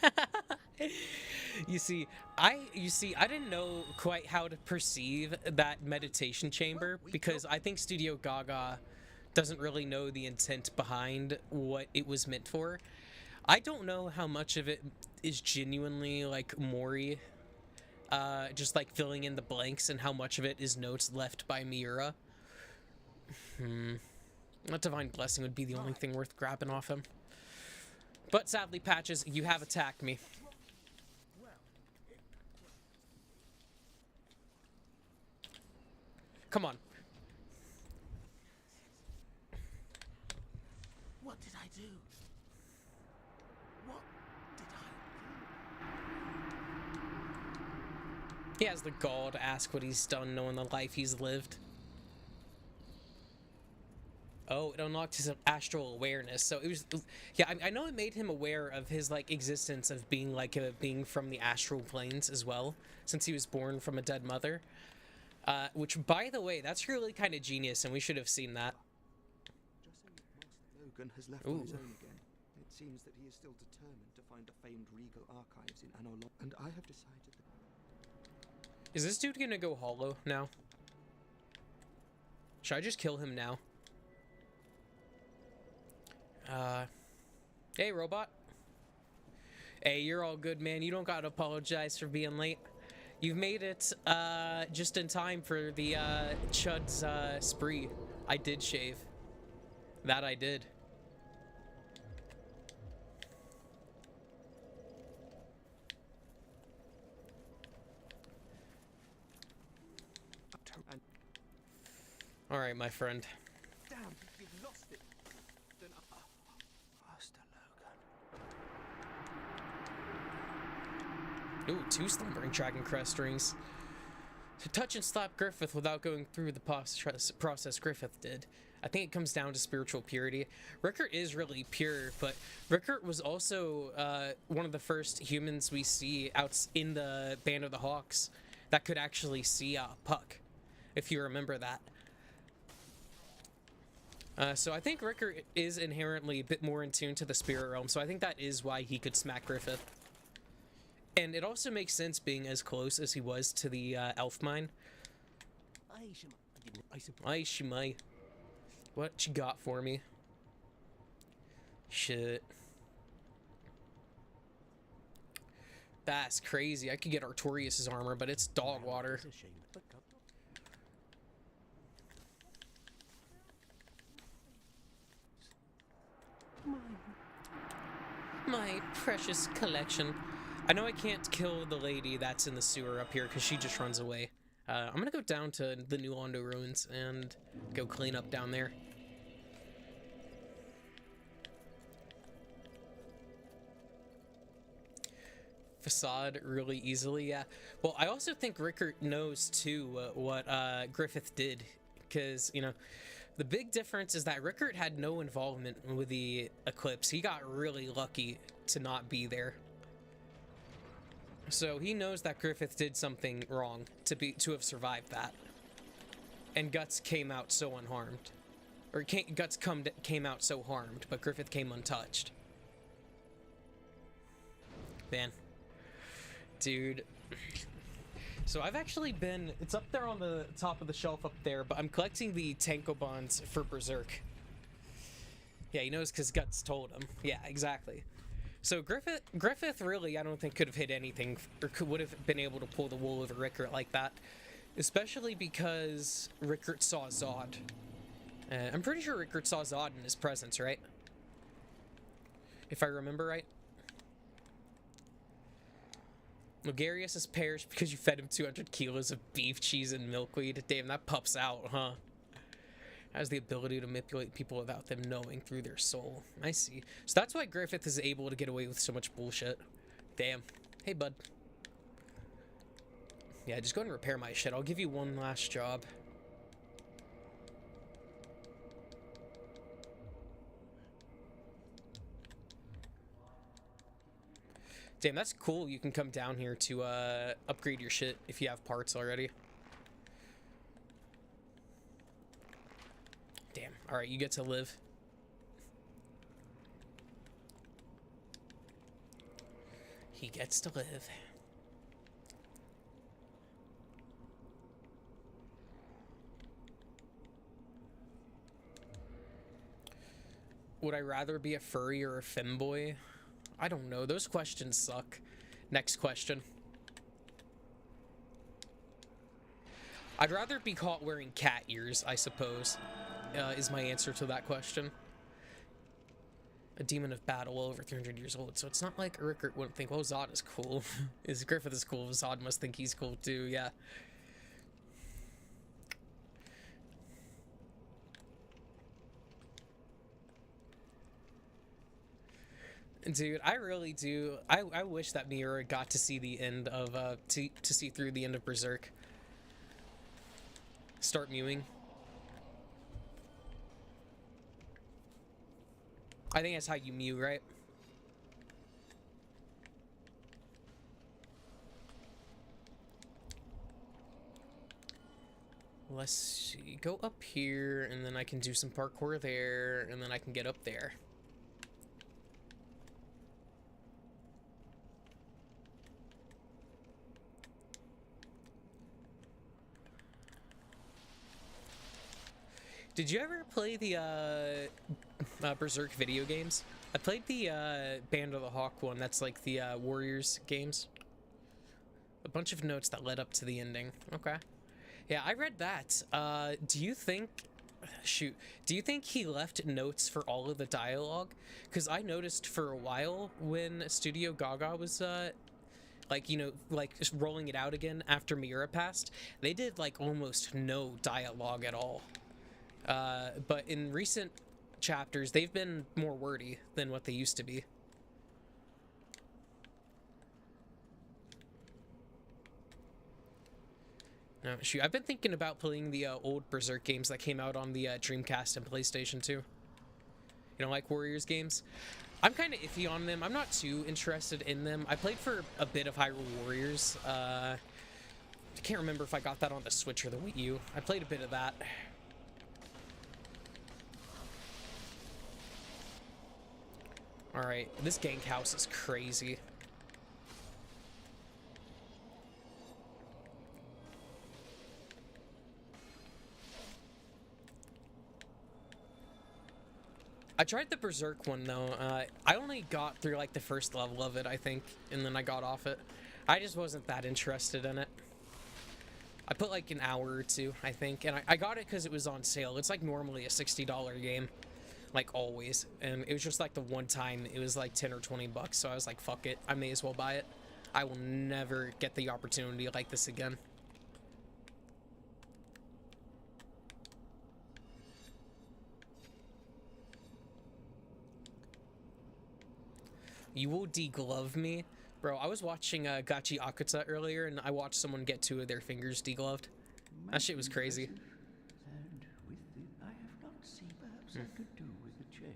Speaker 1: You see, I didn't know quite how to perceive that meditation chamber because I think Studio Gaga doesn't really know the intent behind what it was meant for. I don't know how much of it is genuinely like Mori, just like filling in the blanks, and how much of it is notes left by Miura. That Divine Blessing would be the only thing worth grabbing off him. But sadly, Patches, you have attacked me. Come on.
Speaker 4: What did I do? What did I do?
Speaker 1: He has the gall to ask what he's done, knowing the life he's lived. Oh, it unlocked his astral awareness. So it was, yeah, I know it made him aware of his like existence of being like a being from the astral planes as well, since he was born from a dead mother. Which, by the way, that's really kind of genius, and we should have seen that.
Speaker 5: Just so Master Logan has left on his own again. It seems that he is still determined to find the famed Regal archives in Anolog, and I have decided that...
Speaker 1: Is this dude gonna go hollow now? Should I just kill him now? Hey, robot. Hey, you're all good, man. You don't gotta apologize for being late. You've made it, just in time for the, Chud's, spree. I did shave. That I did. Alright, my friend.
Speaker 5: Damn, you've lost it. Then, Master Logan.
Speaker 1: Ooh, 2 Slumbering Dragon Crest rings. To touch and slap Griffith without going through the process Griffith did. I think it comes down to spiritual purity. Rickert is really pure, but Rickert was also one of the first humans we see out in the Band of the Hawks that could actually see Puck, if you remember that. So I think Rickert is inherently a bit more in tune to the spirit realm, so I think that is why he could smack Griffith. And it also makes sense being as close as he was to the elf mine. Aye, Shimai. What you got for me? Shit. That's crazy. I could get Artorias' armor, but it's dog water. My precious collection. I know I can't kill the lady that's in the sewer up here because she just runs away. I'm gonna go down to the New Londo ruins and go clean up down there. Facade really easily, yeah. Well, I also think Rickert knows too what Griffith did, because, you know, the big difference is that Rickert had no involvement with the eclipse. He got really lucky to not be there. So he knows that Griffith did something wrong to have survived that. And Guts came out so unharmed. Or Guts came out so harmed, but Griffith came untouched. Man. Dude. So I've actually been, it's up there on the top of the shelf up there, but I'm collecting the Tankobons for Berserk. Yeah, he knows because Guts told him. Yeah, exactly. So Griffith really, I don't think could have hit anything, or would have been able to pull the wool over Rickert like that. Especially because Rickert saw Zod. I'm pretty sure Rickert saw Zod in his presence, right? If I remember right. Logarius has perished because you fed him 200 kilos of beef, cheese, and milkweed. Damn, that pup's out, huh? Has the ability to manipulate people without them knowing through their soul. I see. So that's why Griffith is able to get away with so much bullshit. Damn. Hey, bud. Yeah, just go and repair my shit. I'll give you one last job. Damn, that's cool. You can come down here to upgrade your shit if you have parts already. Damn. Alright, you get to live. He gets to live. Would I rather be a furry or a femboy? I don't know. Those questions suck. Next question. I'd rather be caught wearing cat ears, I suppose, is my answer to that question. A demon of battle, well over 300 years old, so it's not like Rickert wouldn't think, well, Zod is cool. Griffith is cool, Zod must think he's cool too, yeah. Dude, I really do. I wish that Miura got to see the end of, to see through the end of Berserk. Start mewing. I think that's how you mew, right? Let's see. Go up here, and then I can do some parkour there, and then I can get up there. Did you ever play the Berserk video games? I played the Band of the Hawk one. That's like the Warriors games. A bunch of notes that led up to the ending. Okay. Yeah, I read that. Do you think... Shoot. Do you think he left notes for all of the dialogue? Because I noticed for a while when Studio Gaga was... like, you know, like just rolling it out again after Miura passed, they did like almost no dialogue at all. But in recent chapters, they've been more wordy than what they used to be. No, shoot, I've been thinking about playing the old Berserk games that came out on the Dreamcast and PlayStation 2. You know, like Warriors games. I'm kind of iffy on them. I'm not too interested in them. I played for a bit of Hyrule Warriors. I can't remember if I got that on the Switch or the Wii U. I played a bit of that. Alright, this gank house is crazy. I tried the Berserk one though. I only got through like the first level of it, I think, and then I got off it. I just wasn't that interested in it. I put like an hour or two, I think, and I got it because it was on sale. It's like normally a $60 game. Like always, and it was just like the one time it was like 10 or 20 bucks, so I was like, fuck it, I may as well buy it. I will never get the opportunity like this again. You will deglove me? Bro, I was watching Gachi Akuta earlier, and I watched someone get 2 of their fingers degloved. That shit was crazy.
Speaker 3: And with it, I have not seen perhaps I could do with a change.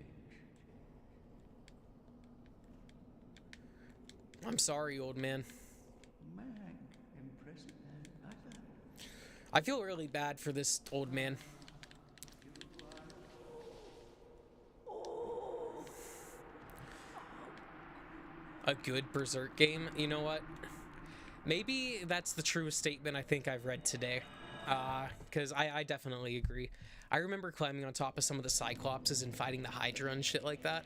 Speaker 1: I'm sorry, old man.
Speaker 3: Mag, impressive man.
Speaker 1: I feel really bad for this old man. A good Berserk game? You know what? Maybe that's the truest statement I think I've read today. Because I definitely agree. I remember climbing on top of some of the Cyclopses and fighting the Hydra and shit like that.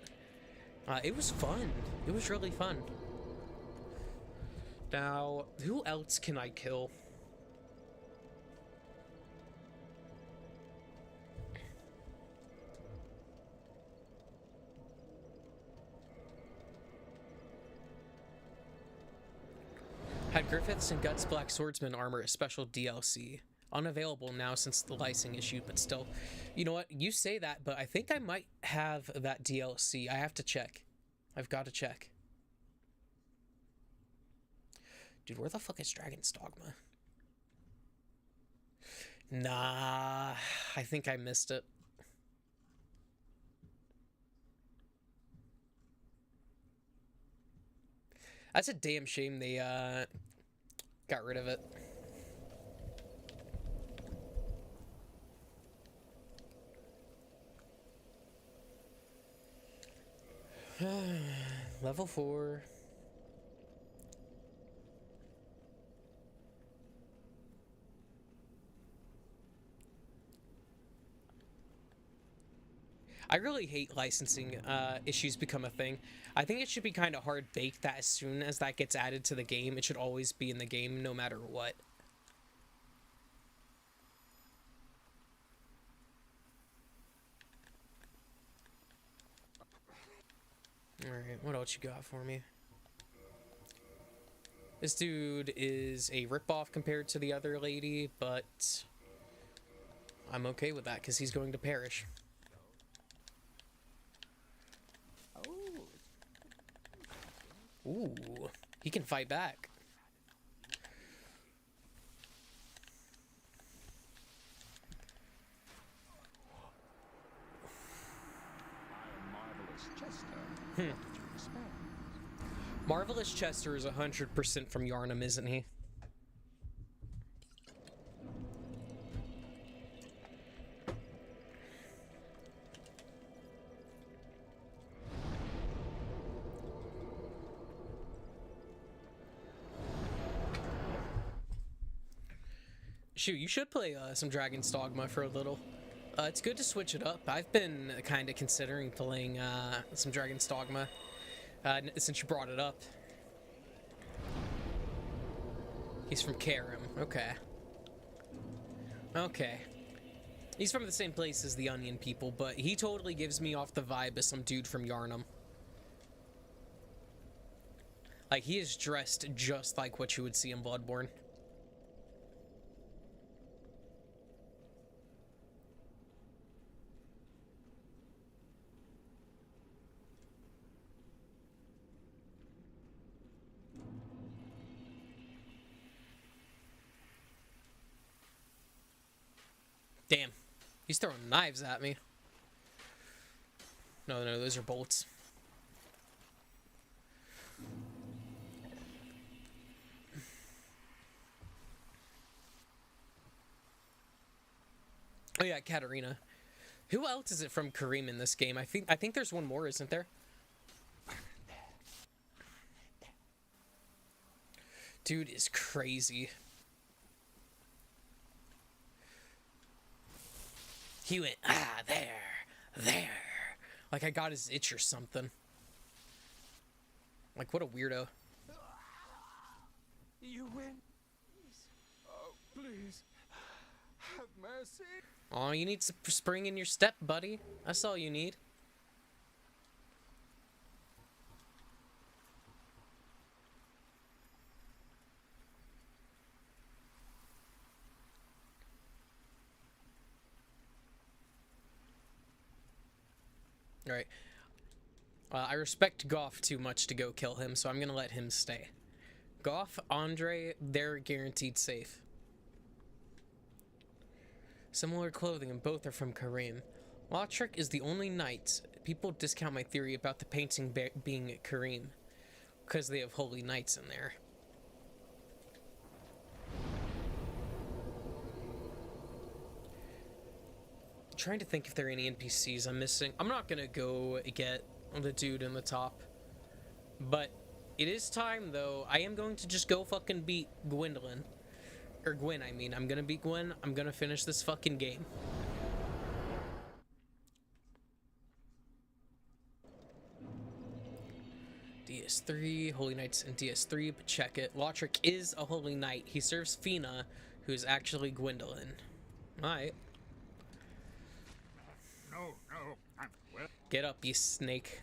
Speaker 1: It was fun. It was really fun. Now, who else can I kill? Had Griffiths and Guts Black Swordsman armor a special DLC. Unavailable now since the licensing issue, but still. You know what? You say that, but I think I might have that DLC. I have to check. I've got to check. Dude, where the fuck is Dragon's Dogma? Nah, I think I missed it. That's a damn shame they got rid of it. Level 4. I really hate licensing issues become a thing. I think it should be kind of hard-baked that as soon as that gets added to the game, it should always be in the game no matter what. Alright, what else you got for me? This dude is a ripoff compared to the other lady, but I'm okay with that because he's going to perish. Ooh, he can fight back. Marvelous Chester is 100% from Yharnam, isn't he? Shoot, you should play some Dragon's Dogma for a little. It's good to switch it up. I've been kind of considering playing some Dragon's Dogma since you brought it up. He's from Karim. Okay. Okay. He's from the same place as the Onion people, but he totally gives me off the vibe as some dude from Yharnam. Like, he is dressed just like what you would see in Bloodborne. Damn. He's throwing knives at me. No, those are bolts. Oh yeah, Katarina. Who else is it from Karim in this game? I think there's one more, isn't there? Dude is crazy. He went, there. Like I got his itch or something. Like, what a weirdo.
Speaker 5: You win. Oh, please. Have mercy.
Speaker 1: Aw, you need some spring in your step, buddy. That's all you need. Alright. I respect Goff too much to go kill him, so I'm gonna let him stay. Goff, Andre, they're guaranteed safe. Similar clothing, and both are from Karim. Lautrec is the only knight. People discount my theory about the painting being Karim, because they have holy knights in there. Trying to think if there are any NPCs I'm missing. I'm not gonna go get the dude in the top, but It is time, though. I am going to just go fucking beat Gwendolyn. Or Gwen, I mean. I'm gonna beat Gwen. I'm gonna finish this fucking game. DS3, Holy Knights and DS3, but check it. Lothric is a Holy Knight. He serves Fina, who's actually Gwendolyn. Alright.
Speaker 6: No, I'm well.
Speaker 1: Get up, you snake.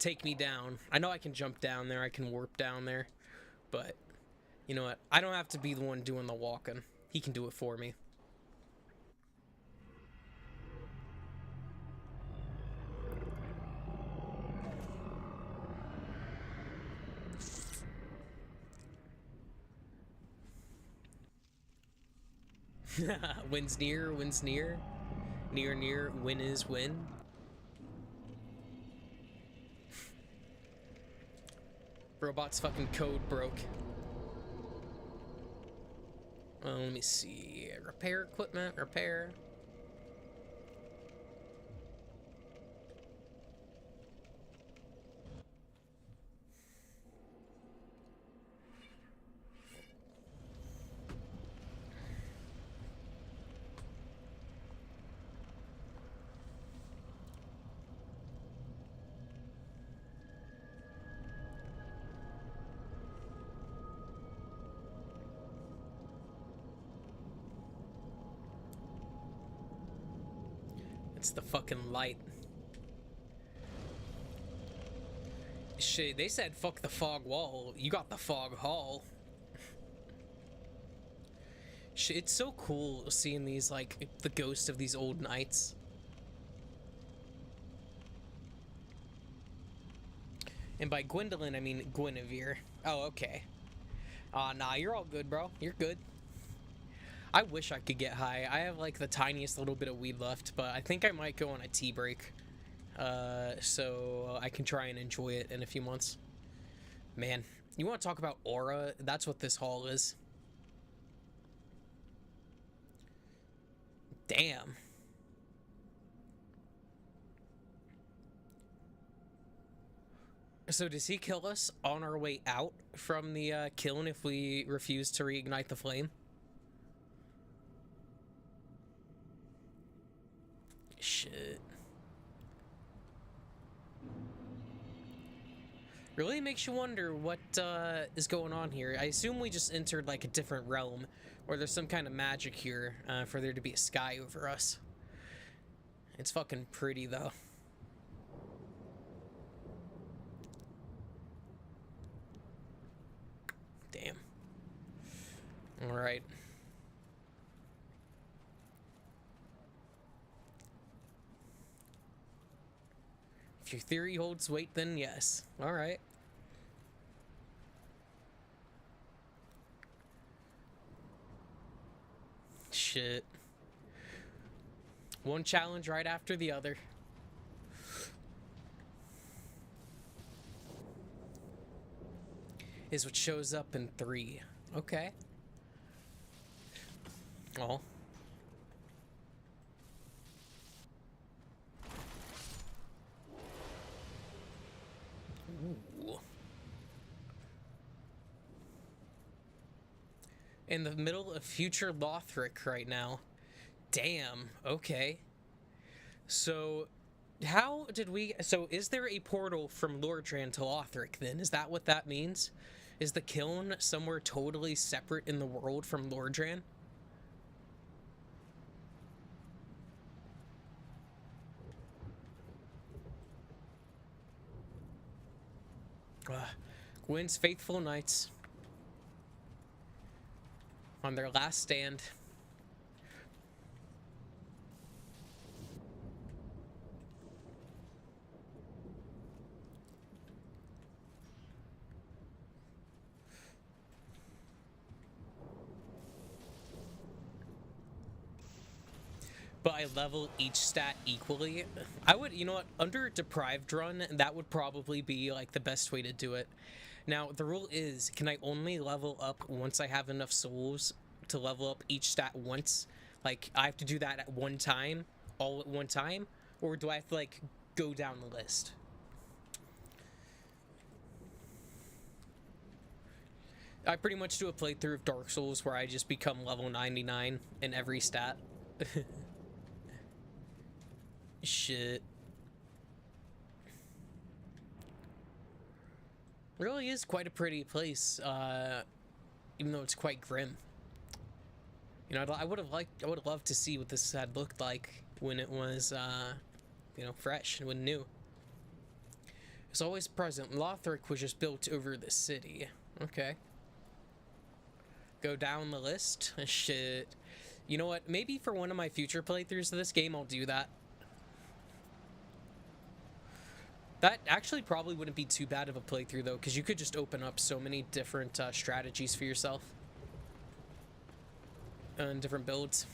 Speaker 1: Take me down. I know I can jump down there, I can warp down there, but you know what? I don't have to be the one doing the walking. He can do it for me. Win's near, win's near. Near, near, win is win. Robot's fucking code broke. Let me see. Repair equipment, repair. It's the fucking light. Shit, they said fuck the fog wall. You got the fog hall. Shit, it's so cool seeing these, like, the ghost of these old knights. And by Gwendolyn, I mean Guinevere. Oh, okay. Nah, you're all good, bro. You're good. I wish I could get high. I have like the tiniest little bit of weed left, but I think I might go on a tea break. So I can try and enjoy it in a few months. Man, you want to talk about aura? That's what this hall is. Damn. So does he kill us on our way out from the kiln if we refuse to reignite the flame? Shit. Really makes you wonder what is going on here. I assume we just entered like a different realm, or there's some kind of magic here for there to be a sky over us. It's fucking pretty though. Damn. All right. If your theory holds weight, then yes. All right. Shit. One challenge right after the other. Is what shows up in 3. Okay. Oh. Ooh. In the middle of future Lothric right now. Damn. Okay. So, how did we... So, is there a portal from Lordran to Lothric, then? Is that what that means? Is the kiln somewhere totally separate in the world from Lordran? Gwyn's faithful knights on their last stand. But I level each stat equally. I would, you know what, under Deprived Run, that would probably be like the best way to do it. Now, the rule is, can I only level up once I have enough souls to level up each stat once? Like, I have to do that at one time? all at one time, or do I have to like go down the list? I pretty much do a playthrough of Dark Souls where I just become level 99 in every stat. Shit. Really is quite a pretty place, even though it's quite grim. You know, I would have loved to see what this had looked like when it was, you know, fresh and when new. It's always present. Lothric was just built over the city. Okay. Go down the list. Shit. You know what? Maybe for one of my future playthroughs of this game, I'll do that. That actually probably wouldn't be too bad of a playthrough, though, because you could just open up so many different strategies for yourself. And different builds.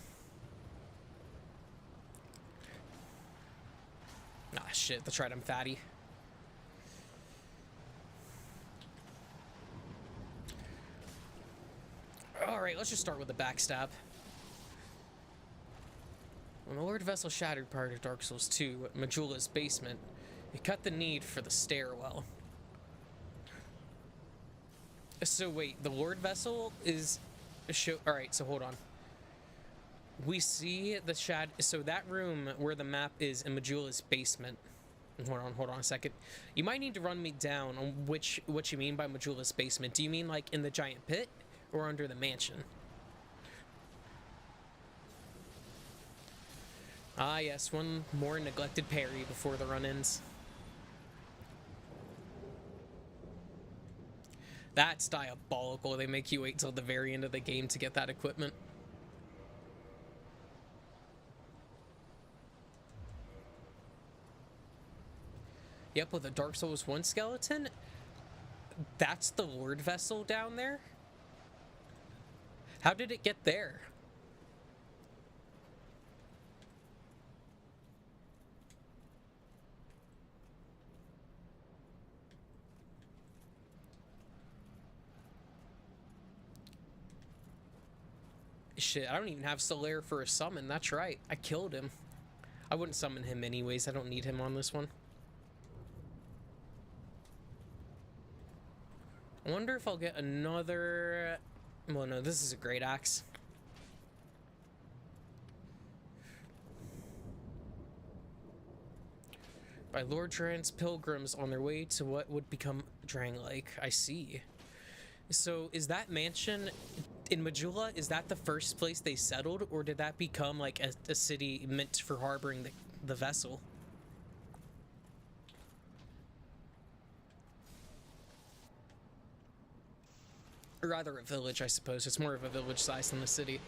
Speaker 1: Ah, shit. That's right. I'm fatty. Alright, let's just start with the backstab. When the Lord Vessel shattered part of Dark Souls 2 at Majula's basement, it cut the need for the stairwell. So wait, the Lord Vessel is... Alright, so hold on. We see the so that room where the map is in Majula's basement. Hold on a second. You might need to run me down on what you mean by Majula's basement. Do you mean like in the giant pit? Or under the mansion? Ah, yes, one more neglected parry before the run-ins. That's diabolical. They make you wait till the very end of the game to get that equipment. Yep, with a Dark Souls 1 skeleton? That's the Lord Vessel down there? How did it get there? Shit, I don't even have Solaire for a summon. That's right. I killed him. I wouldn't summon him anyways. I don't need him on this one. I wonder if I'll get another... Well, no, this is a great axe. By Lord Drang's pilgrims on their way to what would become Drang Lake. I see. So, is that mansion in Majula, is that the first place they settled? Or did that become, like, a city meant for harboring the vessel? Or rather a village, I suppose. It's more of a village size than the city.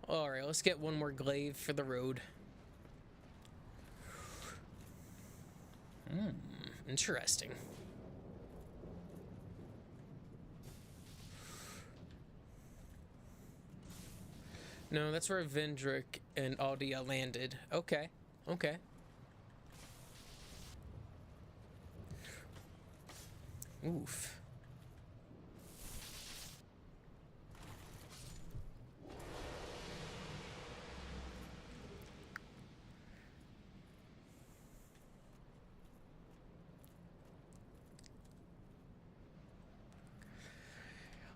Speaker 1: Alright, let's get one more glaive for the road. Interesting. No, that's where Vendrick and Aldia landed. Okay, okay. Oof.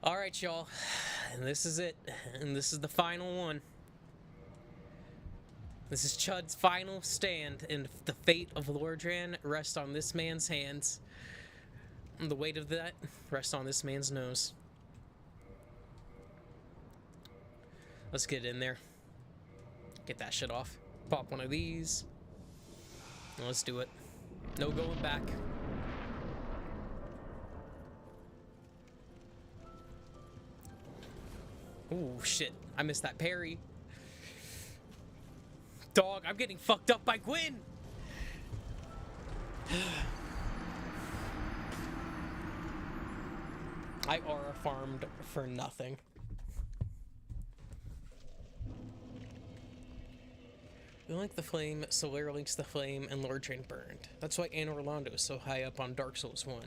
Speaker 1: All right, y'all. And this is it. And this is the final one. This is Chud's final stand, and the fate of Lordran rests on this man's hands. And the weight of that rests on this man's nose. Let's get in there. Get that shit off. Pop one of these. And let's do it. No going back. Ooh, shit. I missed that parry. Dog, I'm getting fucked up by Gwyn! I aura farmed for nothing. You like the flame, Solaire links the flame, and Lordran burned. That's why Anor Londo is so high up on Dark Souls 1.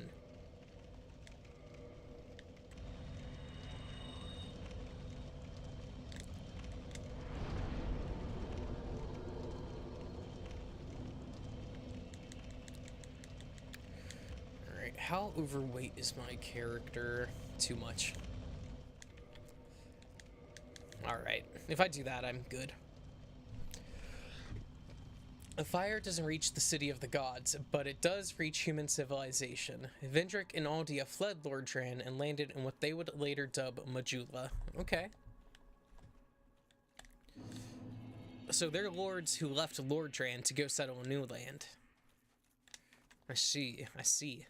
Speaker 1: How overweight is my character? Too much. Alright, if I do that, I'm good. A fire doesn't reach the city of the gods, but it does reach human civilization. Vendrick and Aldia fled Lordran and landed in what they would later dub Majula. Okay. So they're lords who left Lordran to go settle a new land. I see, I see.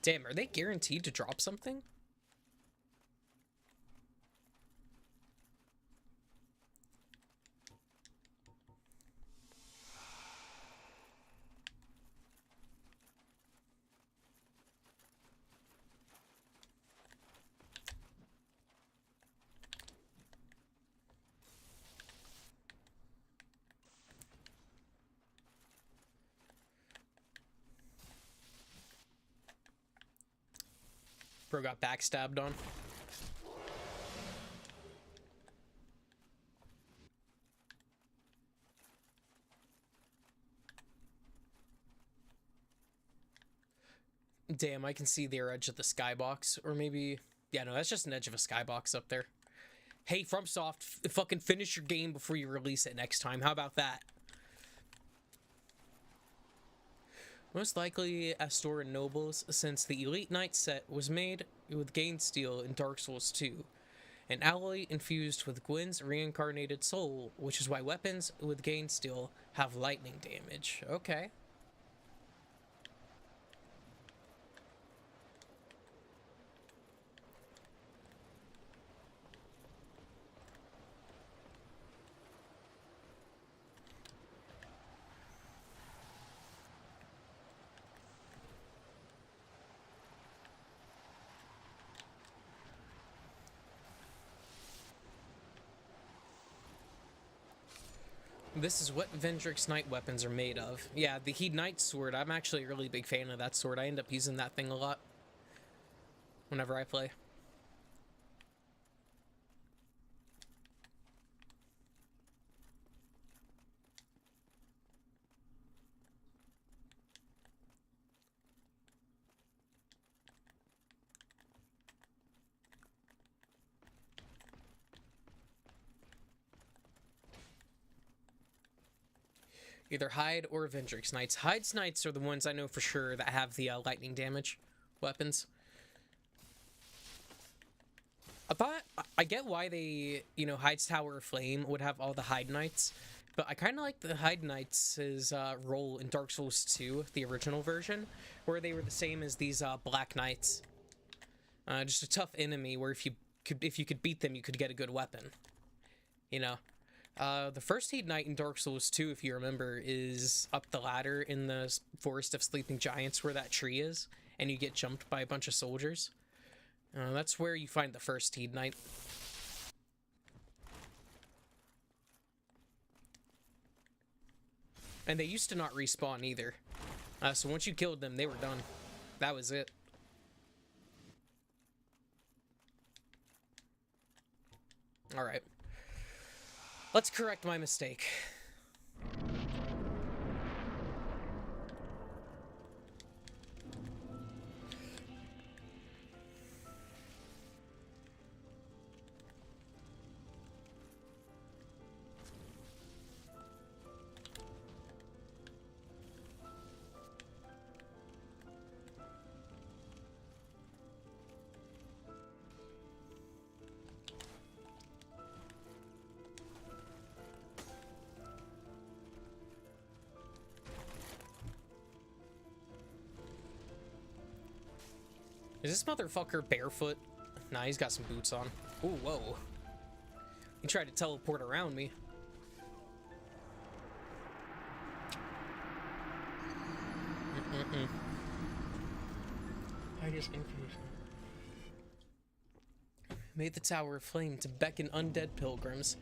Speaker 1: Damn, are they guaranteed to drop something? Bro got backstabbed on. Damn, I can see the edge of the skybox. Or maybe... Yeah, no, that's just an edge of a skybox up there. Hey, FromSoft, fucking finish your game before you release it next time. How about that? Most likely Astor and Nobles, since the Elite Knight set was made with Gainsteel in Dark Souls 2. An alloy infused with Gwyn's reincarnated soul, which is why weapons with Gainsteel have lightning damage. Okay. This is what Vendrick's Knight weapons are made of. Yeah, the Heed Knight sword, I'm actually a really big fan of that sword. I end up using that thing a lot whenever I play. Either Hyde or Vendrick's Knights. Hyde's Knights are the ones I know for sure that have the lightning damage weapons. I get why they, you know, Hyde's Tower of Flame would have all the Hyde Knights, but I kind of like the Hyde Knights' role in Dark Souls 2, the original version, where they were the same as these Black Knights. Just a tough enemy where if you could beat them, you could get a good weapon. You know. The first Heed Knight in Dark Souls 2, if you remember, is up the ladder in the Forest of Sleeping Giants where that tree is, and you get jumped by a bunch of soldiers. That's where you find the first Heed Knight. And they used to not respawn either. So once you killed them, they were done. That was it. Alright. Let's correct my mistake. Is this motherfucker barefoot? Nah, he's got some boots on. Ooh, whoa. He tried to teleport around me. I just Made the Tower of Flame to beckon undead pilgrims.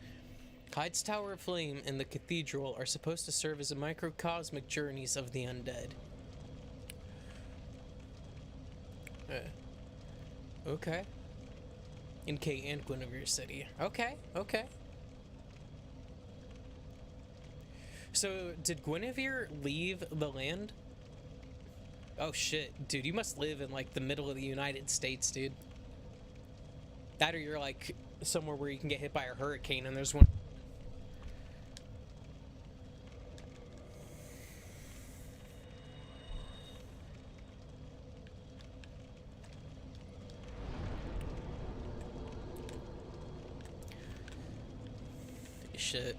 Speaker 1: Hyde's Tower of Flame and the Cathedral are supposed to serve as a microcosmic journeys of the undead. Okay. In Kay and Guinevere City. Okay, okay. So, did Guinevere leave the land? Oh shit, dude, you must live in like the middle of the United States, dude. That or you're like somewhere where you can get hit by a hurricane and there's one. Shit.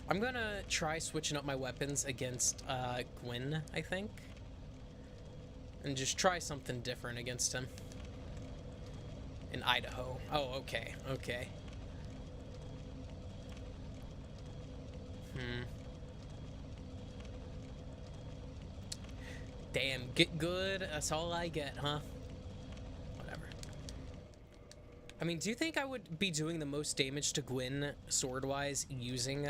Speaker 1: I'm gonna try switching up my weapons against Gwyn, I think. And just try something different against him. In Idaho. Oh, okay, okay. Damn, get good, that's all I get, huh? Whatever. I mean, do you think I would be doing the most damage to Gwyn, sword-wise, using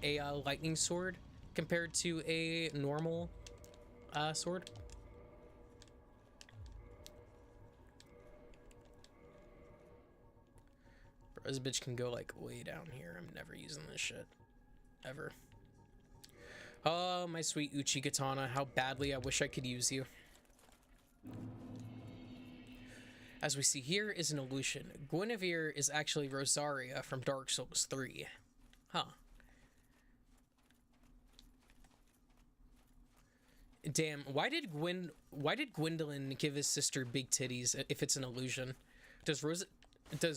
Speaker 1: a lightning sword compared to a normal sword? Bro, this bitch can go like way down here. I'm never using this shit. Ever. Oh, my sweet Uchi Katana, how badly I wish I could use you. As we see here is an illusion. Guinevere is actually Rosaria from Dark Souls 3. Huh. Damn, why did Gwendolyn give his sister big titties if it's an illusion? Does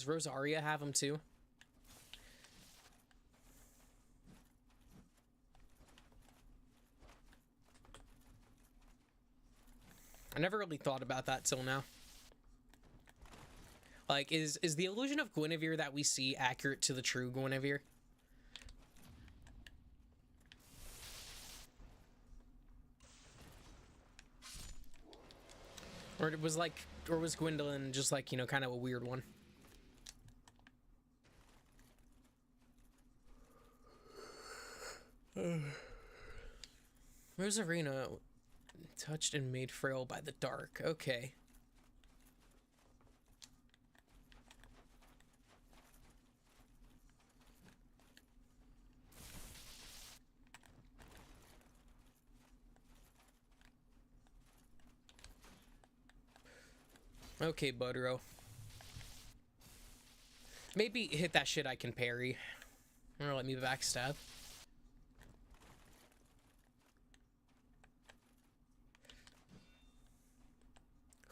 Speaker 1: Rosaria have them too? I never really thought about that till now. Like, is the illusion of Guinevere that we see accurate to the true Guinevere? Or it was like, or was Gwendolyn just like, you know, kind of a weird one? Rosarina, touched and made frail by the dark. Okay. Okay, Buttero. Maybe hit that shit I can parry. Or let me backstab.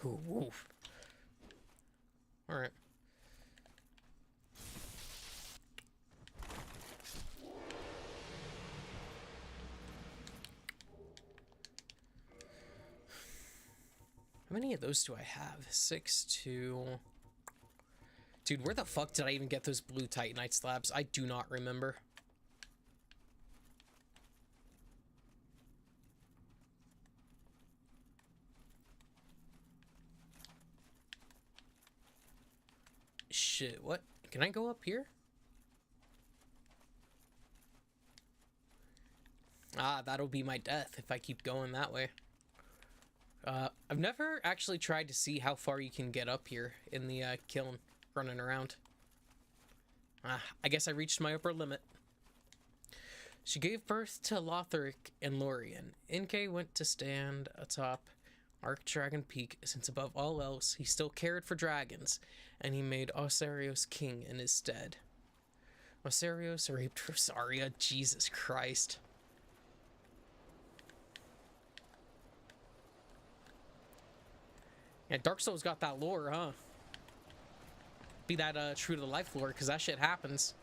Speaker 1: Ooh, woof. Alright. How many of those do I have? 6, 2... Dude, where the fuck did I even get those blue Titanite slabs? I do not remember. Shit, what? Can I go up here? Ah, that'll be my death if I keep going that way. I've never actually tried to see how far you can get up here in the kiln running around. I guess I reached my upper limit. She gave birth to Lotharic and Lorien. Inkay went to stand atop Archdragon Peak, since above all else he still cared for dragons, and he made Osarios king in his stead. Osarios raped Rosaria, Jesus Christ. Yeah, Dark Souls got that lore, huh? Be that true to the life lore, because that shit happens.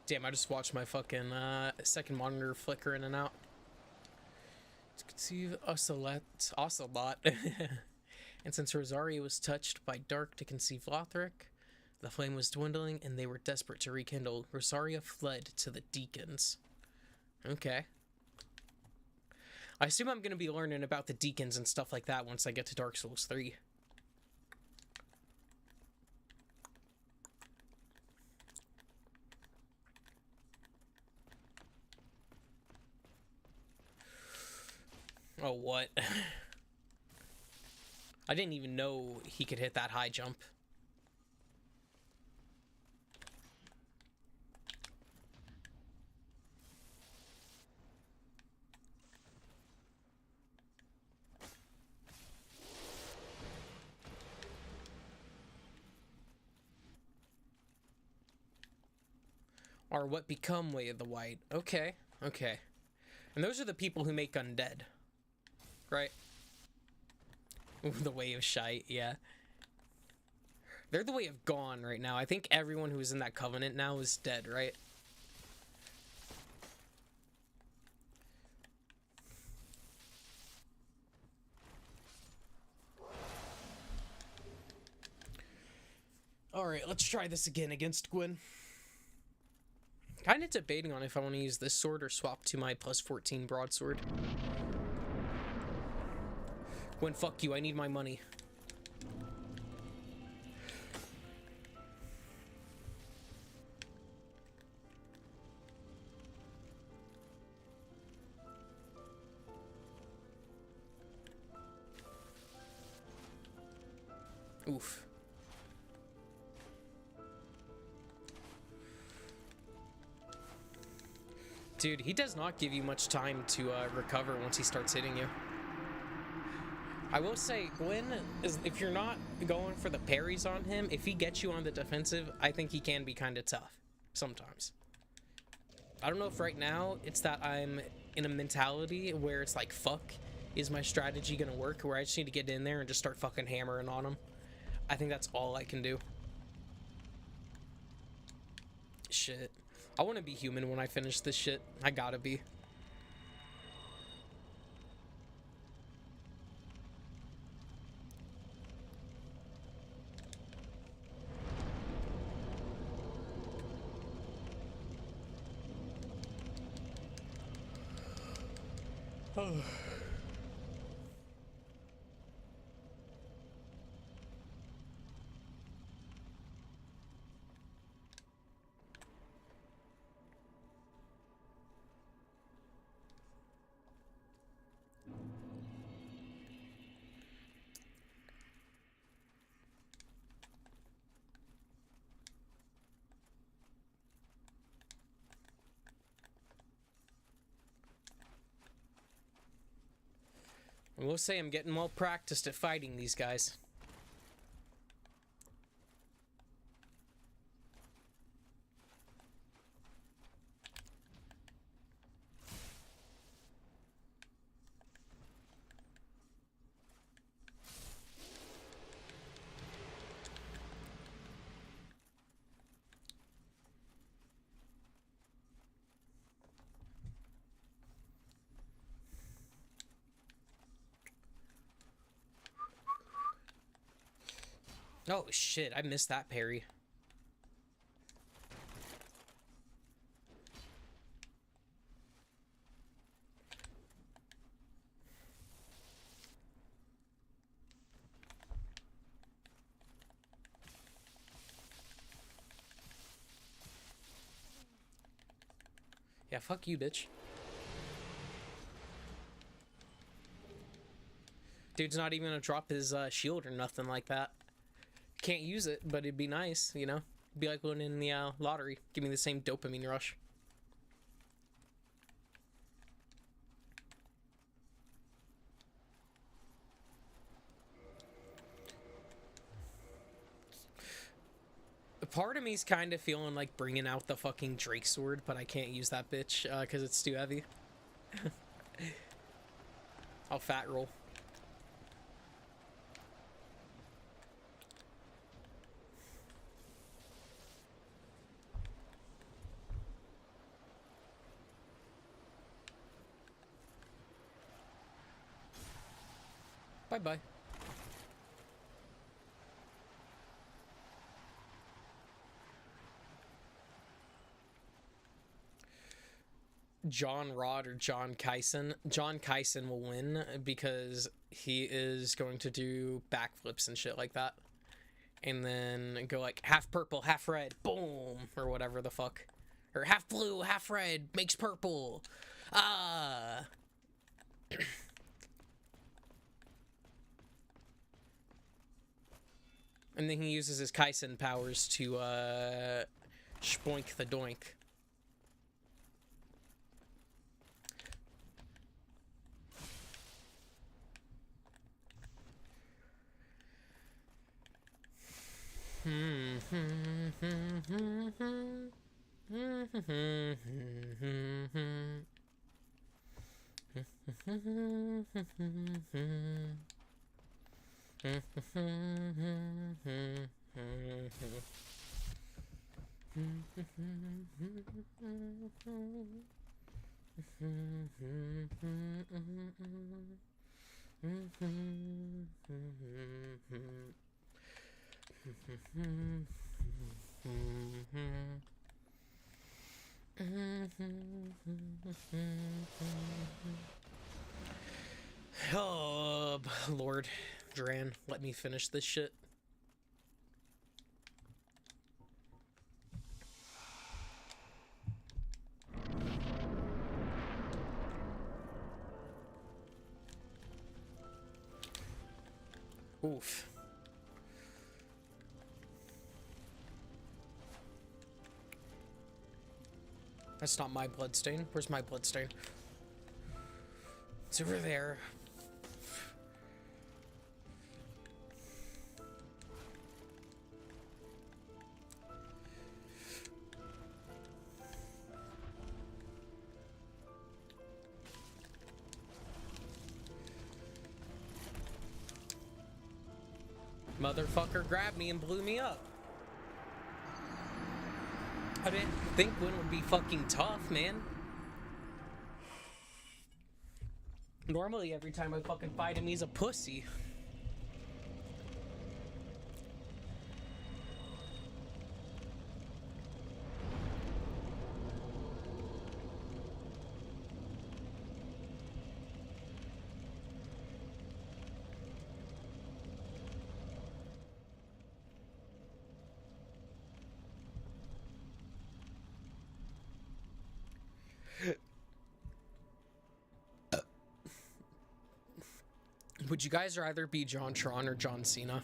Speaker 1: Damn, I just watched my fucking second monitor flicker in and out. To conceive Ocelot. And since Rosaria was touched by dark to conceive Lothric, the flame was dwindling and they were desperate to rekindle. Rosaria fled to the Deacons. Okay. I assume I'm going to be learning about the Deacons and stuff like that once I get to Dark Souls 3. Oh, what? I didn't even know he could hit that high jump. Or what become Way of the White. Okay, okay. And those are the people who make Undead. Right? The Way of Shite, yeah. They're the Way of Gone right now. I think everyone who is in that covenant now is dead, right? Alright, let's try this again against Gwyn. Kind of debating on if I want to use this sword or swap to my plus 14 broadsword. Gwyn, fuck you, I need my money. Oof. Dude, he does not give you much time to recover once he starts hitting you. I will say, Gwyn, if you're not going for the parries on him, if he gets you on the defensive, I think he can be kind of tough. Sometimes. I don't know if right now it's that I'm in a mentality where it's like, fuck, is my strategy gonna work? Where I just need to get in there and just start fucking hammering on him. I think that's all I can do. Shit. I want to be human when I finish this shit. I gotta be. Oh. I will say I'm getting well practiced at fighting these guys. Oh shit, I missed that parry. Yeah, fuck you, bitch. Dude's not even gonna drop his shield or nothing like that. Can't use it, but it'd be nice, you know? Be like winning the lottery. Give me the same dopamine rush. Part of me's kind of feeling like bringing out the fucking Drake sword, but I can't use that bitch because it's too heavy. I'll fat roll. Bye-bye. John Rod or John Kyson. John Kyson will win because he is going to do backflips and shit like that. And then go like half purple, half red, boom, or whatever the fuck. Or half blue, half red, makes purple. Ah. And then he uses his Kyson powers to, spoink the doink. Oh, Lord Dran, let me finish this shit. Oof. That's not my bloodstain. Where's my bloodstain? It's over there. Motherfucker grabbed me and blew me up. I didn't think Gwyn would be fucking tough, man. Normally, every time I fucking fight him, he's a pussy. Would you guys rather be John Tron or John Cena?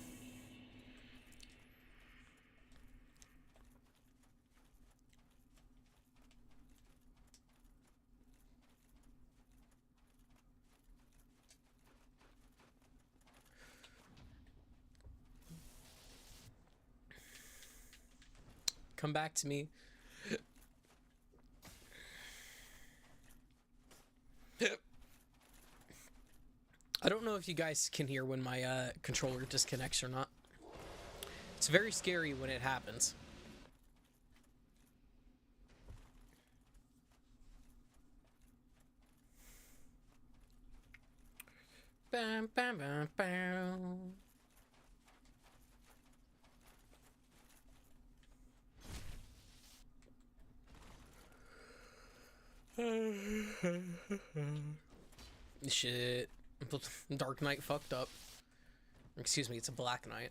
Speaker 1: Come back to me. I don't know if you guys can hear when my controller disconnects or not. It's very scary when it happens. Bam, bam, bam, bam. Shit. Dark Knight fucked up. Excuse me, it's a Black Knight.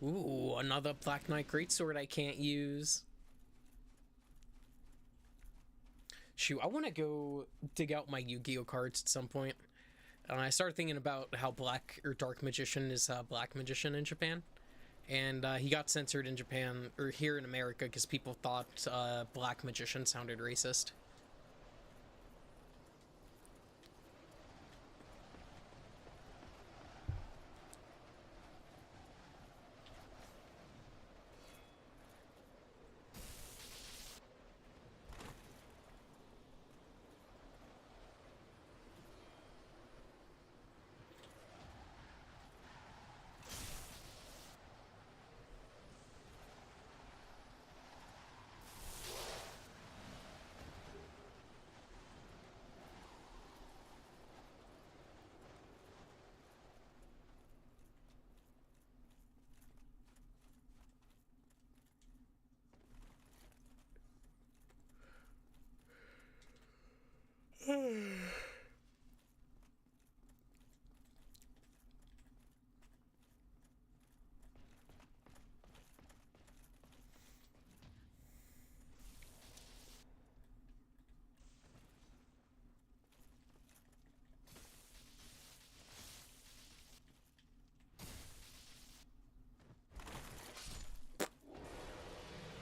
Speaker 1: Ooh, another Black Knight greatsword I can't use. Shoot, I want to go dig out my Yu-Gi-Oh cards at some point. And I started thinking about how Black or Dark Magician is Black Magician in Japan. And he got censored in Japan, or here in America, because people thought Black Magician sounded racist.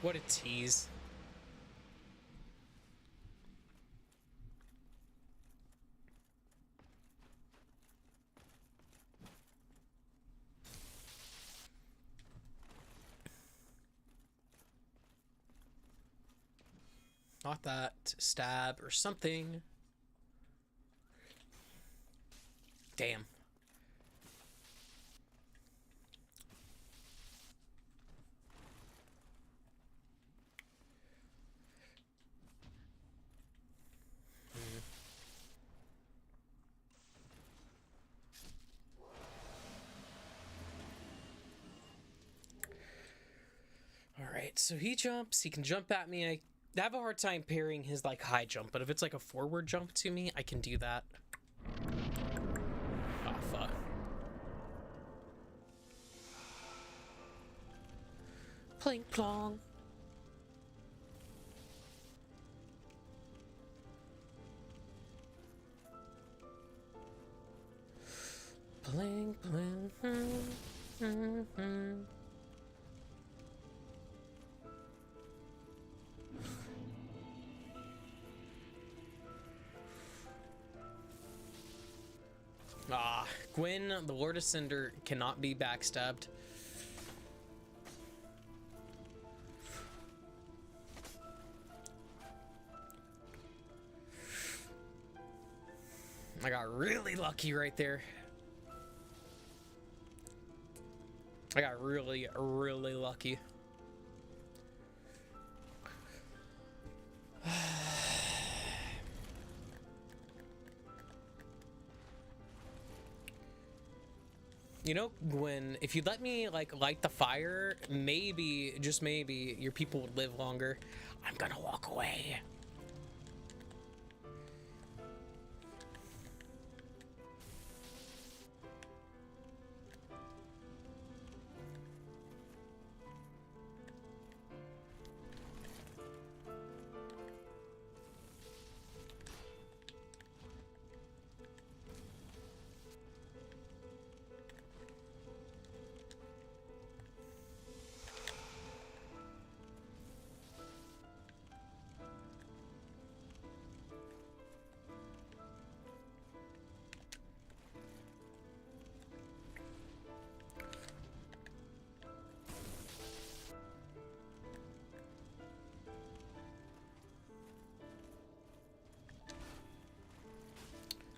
Speaker 1: What a tease. Not that. Stab or something. Damn. Alright, so he jumps. He can jump at me. I have a hard time parrying his, like, high jump, but if it's, like, a forward jump to me, I can do that. Oh, fuck. Plink plong. Bling, bling. Ah, Gwyn, the Lord of Cinder, cannot be backstabbed. I got really lucky right there. I got really, really lucky. You know, Gwyn, if you'd let me, like, light the fire, maybe, just maybe, your people would live longer. I'm gonna walk away.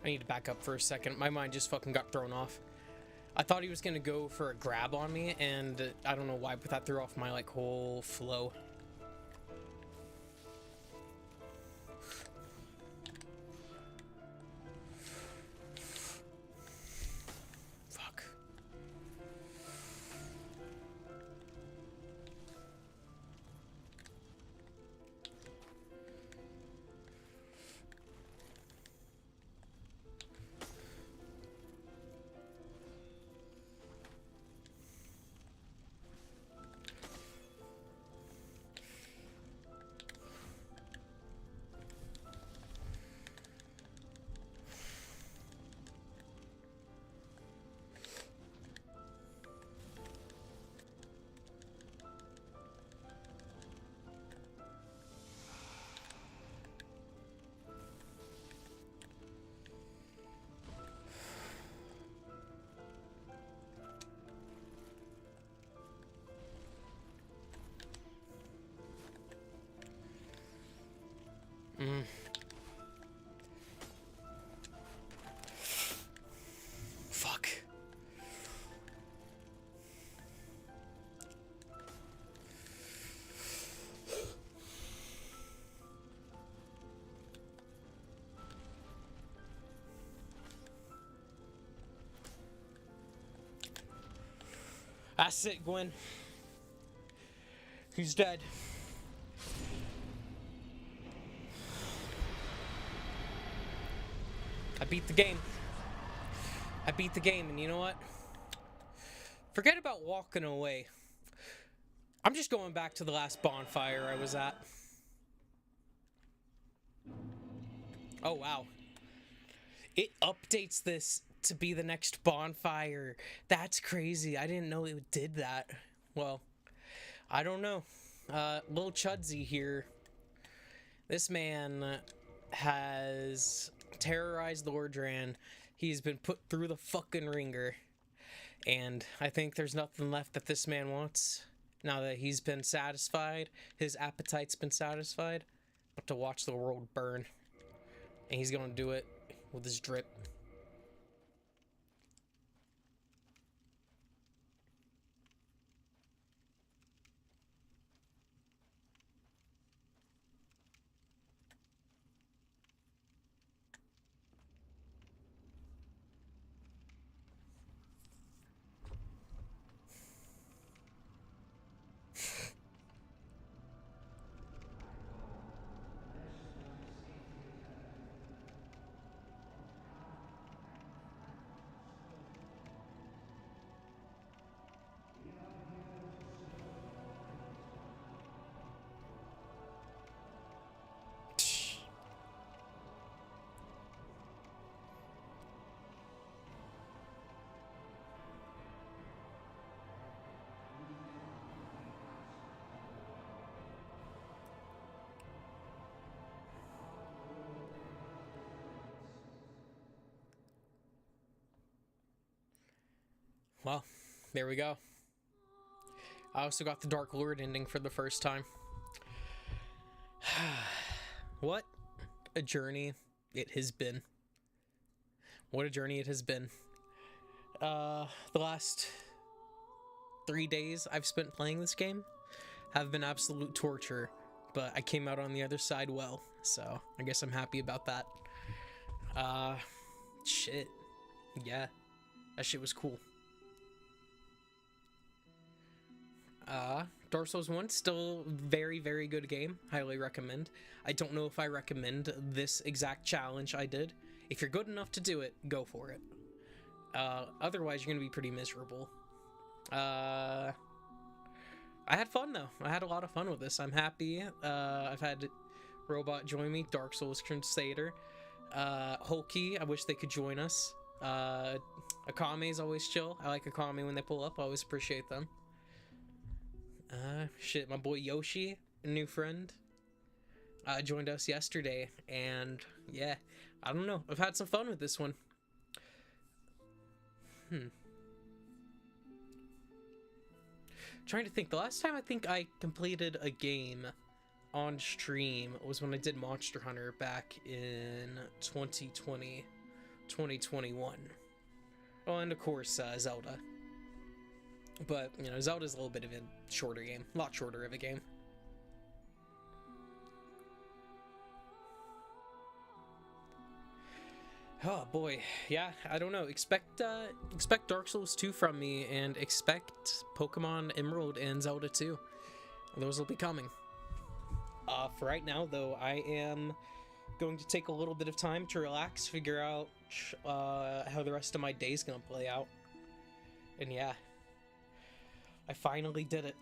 Speaker 1: I need to back up for a second. My mind just fucking got thrown off. I thought he was gonna go for a grab on me, and I don't know why, but that threw off my, like, whole flow. Fuck. Fuck. That's it, Gwyn. He's dead. I beat the game. I beat the game, and you know what? Forget about walking away. I'm just going back to the last bonfire I was at. Oh, wow. It updates this to be the next bonfire. That's crazy. I didn't know it did that. Well, I don't know. Lil Chudsy here. This man has terrorized Lordran. He's been put through the fucking ringer. And I think there's nothing left that this man wants. Now that he's been satisfied, his appetite's been satisfied, but to watch the world burn. And he's gonna do it with his drip. Well, there we go. I also got the Dark Lord ending for the first time. What a journey it has been. What a journey it has been. The last 3 days I've spent playing this game have been absolute torture, but I came out on the other side well, so I guess I'm happy about that. Shit. Yeah, that shit was cool. Dark Souls 1, still very, very good game. Highly recommend. I don't know if I recommend this exact challenge I did. If you're good enough to do it, go for it. Otherwise, you're gonna be pretty miserable. I had fun, though. I had a lot of fun with this. I'm happy. I've had Robot join me, Dark Souls Crusader. Hulky, I wish they could join us. Akame's always chill. I like Akame when they pull up. I always appreciate them. Shit, my boy Yoshi, a new friend, joined us yesterday, and yeah, I don't know, I've had some fun with this one. Trying to think, the last time I think I completed a game on stream was when I did Monster Hunter back in 2020, 2021. Oh, and of course, Zelda. But, you know, Zelda's a little bit of a shorter game. A lot shorter of a game. Oh, boy. Yeah, I don't know. Expect Dark Souls 2 from me, and expect Pokemon Emerald and Zelda 2. Those will be coming. For right now, though, I am going to take a little bit of time to relax, figure out how the rest of my day's gonna play out. And yeah. I finally did it.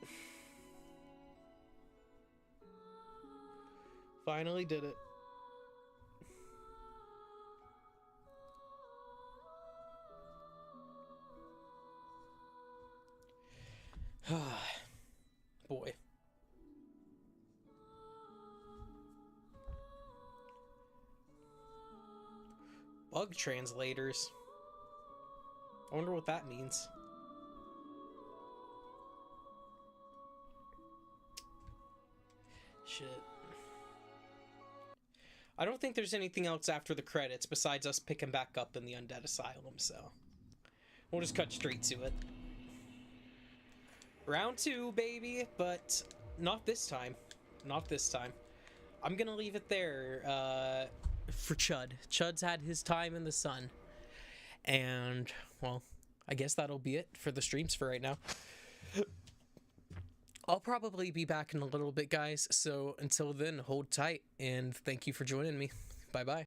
Speaker 1: Finally did it. Boy. Bug translators. I wonder what that means. Shit. I don't think there's anything else after the credits besides us picking back up in the Undead Asylum, so we'll just cut straight to it. Round 2, baby, but not this time. Not this time. I'm gonna leave it there for Chud. Chud's had his time in the sun. And, well, I guess that'll be it for the streams for right now. I'll probably be back in a little bit, guys, so until then, hold tight, and thank you for joining me. Bye-bye.